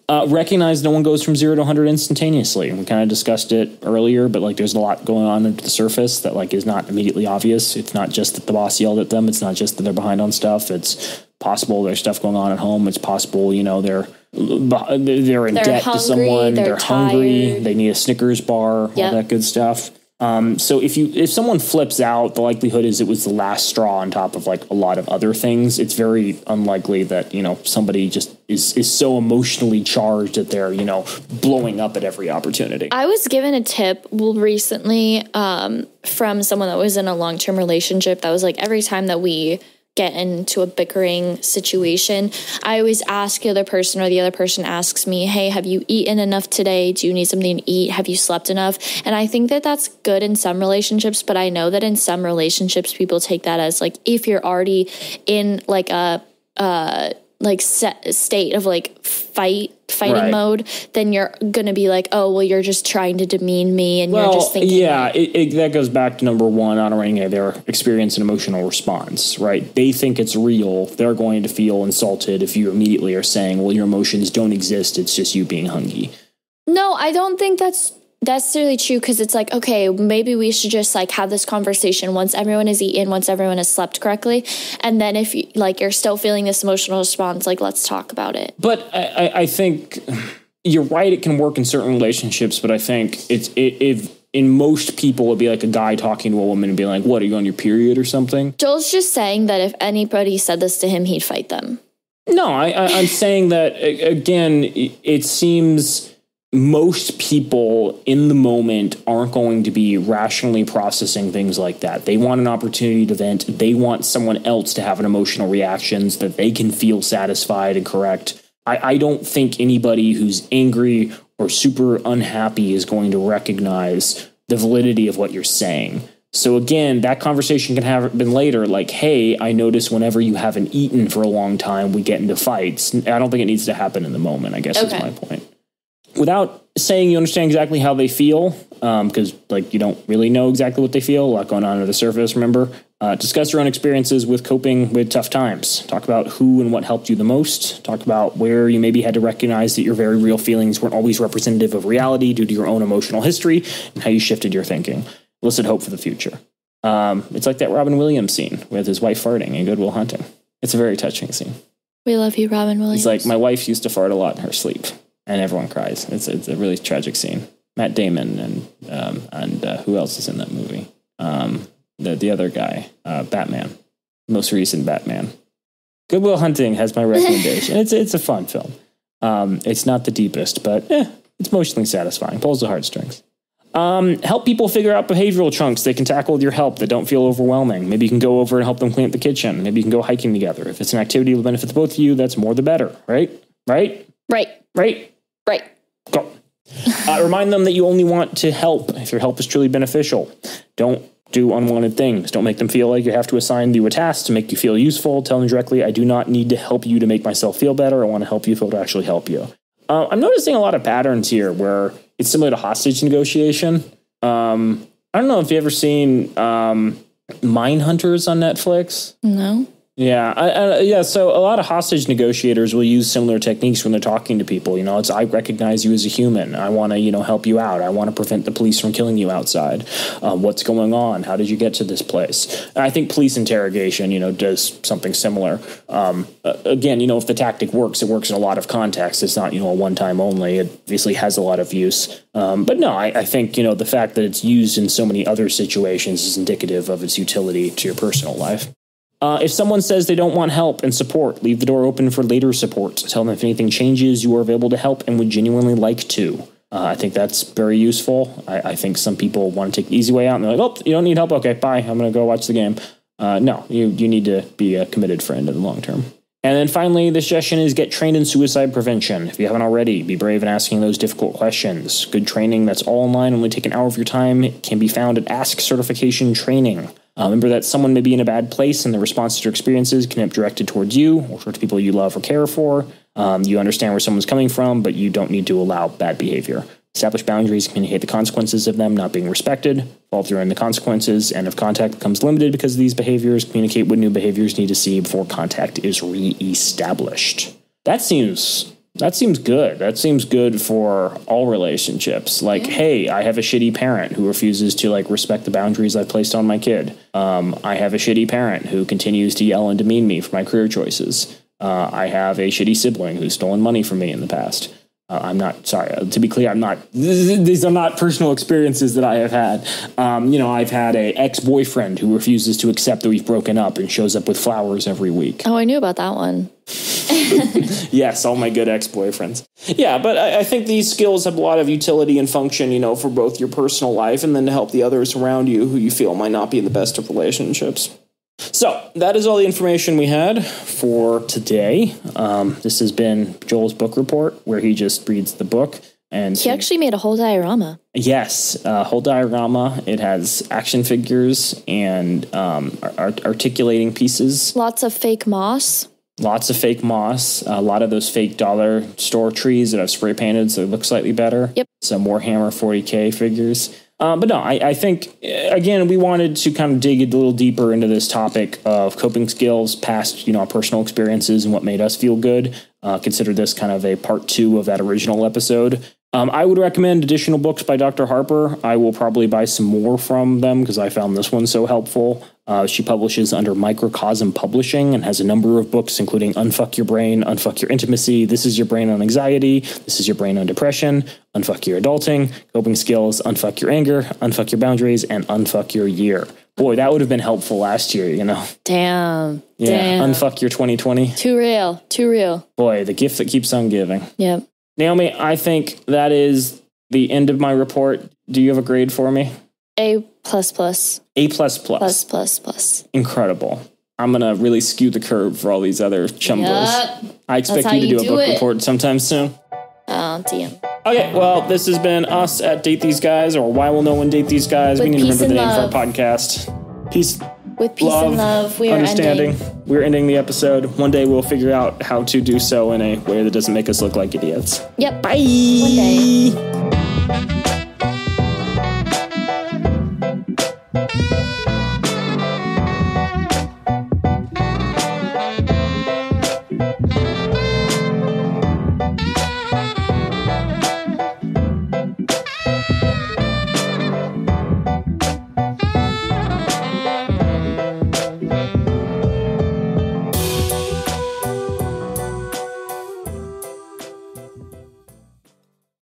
Recognize no one goes from 0 to 100 instantaneously. We kind of discussed it earlier, but there's a lot going on under the surface that is not immediately obvious. It's not just that the boss yelled at them. It's not just that they're behind on stuff. It's possible there's stuff going on at home. It's possible, they're in debt to someone. They're hungry. They need a Snickers bar, all that good stuff. So if someone flips out, the likelihood is it was the last straw on top of a lot of other things. It's very unlikely that, somebody just is so emotionally charged that they're, blowing up at every opportunity. I was given a tip recently, from someone that was in a long-term relationship that was every time that we get into a bickering situation, I always ask the other person, or the other person asks me, hey, have you eaten enough today? Do you need something to eat? Have you slept enough? And I think that that's good in some relationships, but I know that in some relationships, people take that as if you're already in set state of fighting right. mode, then you're gonna be oh, well, you're just trying to demean me, and you're just thinking. Yeah, that goes back to number one, honoring their experience and emotional response, right? They think it's real. They're going to feel insulted if you immediately are saying, well, your emotions don't exist. It's just you being hungry. No, I don't think that's necessarily true, because it's okay, maybe we should just have this conversation once everyone has eaten, once everyone has slept correctly, and then if you're still feeling this emotional response, let's talk about it. But I think you're right, it can work in certain relationships, but I think if in most people it'd be a guy talking to a woman and being what, are you on your period or something? Joel's just saying that if anybody said this to him, he'd fight them. No, I'm saying that, again, it seems most people in the moment aren't going to be rationally processing things like that. They want an opportunity to vent. They want someone else to have an emotional reaction so that they can feel satisfied and correct. I don't think anybody who's angry or super unhappy is going to recognize the validity of what you're saying. So again, that conversation can have been later, hey, I notice whenever you haven't eaten for a long time, we get into fights. I don't think it needs to happen in the moment, I guess is my point. Without saying you understand exactly how they feel, because you don't really know exactly what they feel, a lot going on under the surface, remember? Discuss your own experiences with coping with tough times. Talk about who and what helped you the most. Talk about where you maybe had to recognize that your very real feelings weren't always representative of reality due to your own emotional history and how you shifted your thinking. Elicit hope for the future. It's like that Robin Williams scene with his wife farting in Good Will Hunting. It's a very touching scene. We love you, Robin Williams. He's like, my wife used to fart a lot in her sleep, and everyone cries. It's a really tragic scene. Matt Damon and who else is in that movie? The other guy, Batman, most recent Batman. Good Will Hunting has my recommendation. It's a fun film. It's not the deepest, but it's emotionally satisfying. Pulls the heartstrings. Help people figure out behavioral chunks they can tackle with your help that don't feel overwhelming. Maybe you can go over and help them clean up the kitchen. Maybe you can go hiking together. If it's an activity that benefits both of you, that's more the better, right? Right? Right. Right? Right. Go. Remind them that you only want to help if your help is truly beneficial. Don't do unwanted things. Don't make them feel like you have to assign you a task to make you feel useful. Tell them directly, I do not need to help you to make myself feel better. I want to help you if it will actually help you. I'm noticing a lot of patterns here where it's similar to hostage negotiation. I don't know if you've ever seen Mine Hunters on Netflix. No. Yeah. So a lot of hostage negotiators will use similar techniques when they're talking to people. It's, I recognize you as a human. I want to, help you out. I want to prevent the police from killing you outside. What's going on? How did you get to this place? And I think police interrogation, does something similar. Again, if the tactic works, it works in a lot of contexts. It's not, a one time only. It obviously has a lot of use. But no, I think, the fact that it's used in so many other situations is indicative of its utility to your personal life. If someone says they don't want help and support, leave the door open for later support. Tell them if anything changes, you are available to help and would genuinely like to. I think that's very useful. I think some people want to take the easy way out and they're like, oh, you don't need help? Okay, bye. I'm going to go watch the game. No, you need to be a committed friend in the long term. And then finally, the suggestion is get trained in suicide prevention. If you haven't already, be brave in asking those difficult questions. Good training that's all online, only take an hour of your time. It can be found at Ask Certification Training. Remember that someone may be in a bad place and the response to your experiences can be directed towards you or towards people you love or care for. You understand where someone's coming from, but you don't need to allow bad behavior. Establish boundaries, communicate the consequences of them not being respected, follow through on the consequences, and if contact becomes limited because of these behaviors, communicate what new behaviors need to see before contact is re-established. That seems good. That seems good for all relationships. Like, hey, I have a shitty parent who refuses to respect the boundaries I've placed on my kid. I have a shitty parent who continues to yell and demean me for my career choices. I have a shitty sibling who's stolen money from me in the past. I'm not, sorry, to be clear, these are not personal experiences that I have had. I've had a ex-boyfriend who refuses to accept that we've broken up and shows up with flowers every week. Oh, I knew about that one. Yes, all my good ex-boyfriends. Yeah, but I think these skills have a lot of utility and function, for both your personal life and then to help the others around you who you feel might not be in the best of relationships. So that is all the information we had for today. This has been Joel's book report where he just reads the book. And he actually made a whole diorama. Yes, a whole diorama. It has action figures and articulating pieces. Lots of fake moss. A lot of those fake dollar store trees that I've spray painted so they look slightly better. Yep. Some Warhammer 40K figures. But no, I think, again, we wanted to kind of dig a little deeper into this topic of coping skills past, our personal experiences and what made us feel good. Consider this kind of a part 2 of that original episode. I would recommend additional books by Dr. Harper. I will probably buy some more from them because I found this one so helpful. She publishes under Microcosm Publishing and has a number of books, including Unfuck Your Brain, Unfuck Your Intimacy, This Is Your Brain on Anxiety, This Is Your Brain on Depression, Unfuck Your Adulting, Coping Skills, Unfuck Your Anger, Unfuck Your Boundaries, and Unfuck Your Year. Boy, that would have been helpful last year, Damn. Yeah, damn. Unfuck Your 2020. Too real. Boy, the gift that keeps on giving. Yep. Naomi, I think that is the end of my report. Do you have a grade for me? A++. A++. +++. Incredible. I'm going to really skew the curve for all these other chumbers. Yep. I expect you to do a book report sometime soon. DM. Okay, well, this has been us at Date These Guys, or Why Will No One Date These Guys. We need to remember the name for our podcast. Peace. With peace and love, we are understanding. We're ending the episode. One day we'll figure out how to do so in a way that doesn't make us look like idiots. Yep. Bye. One day.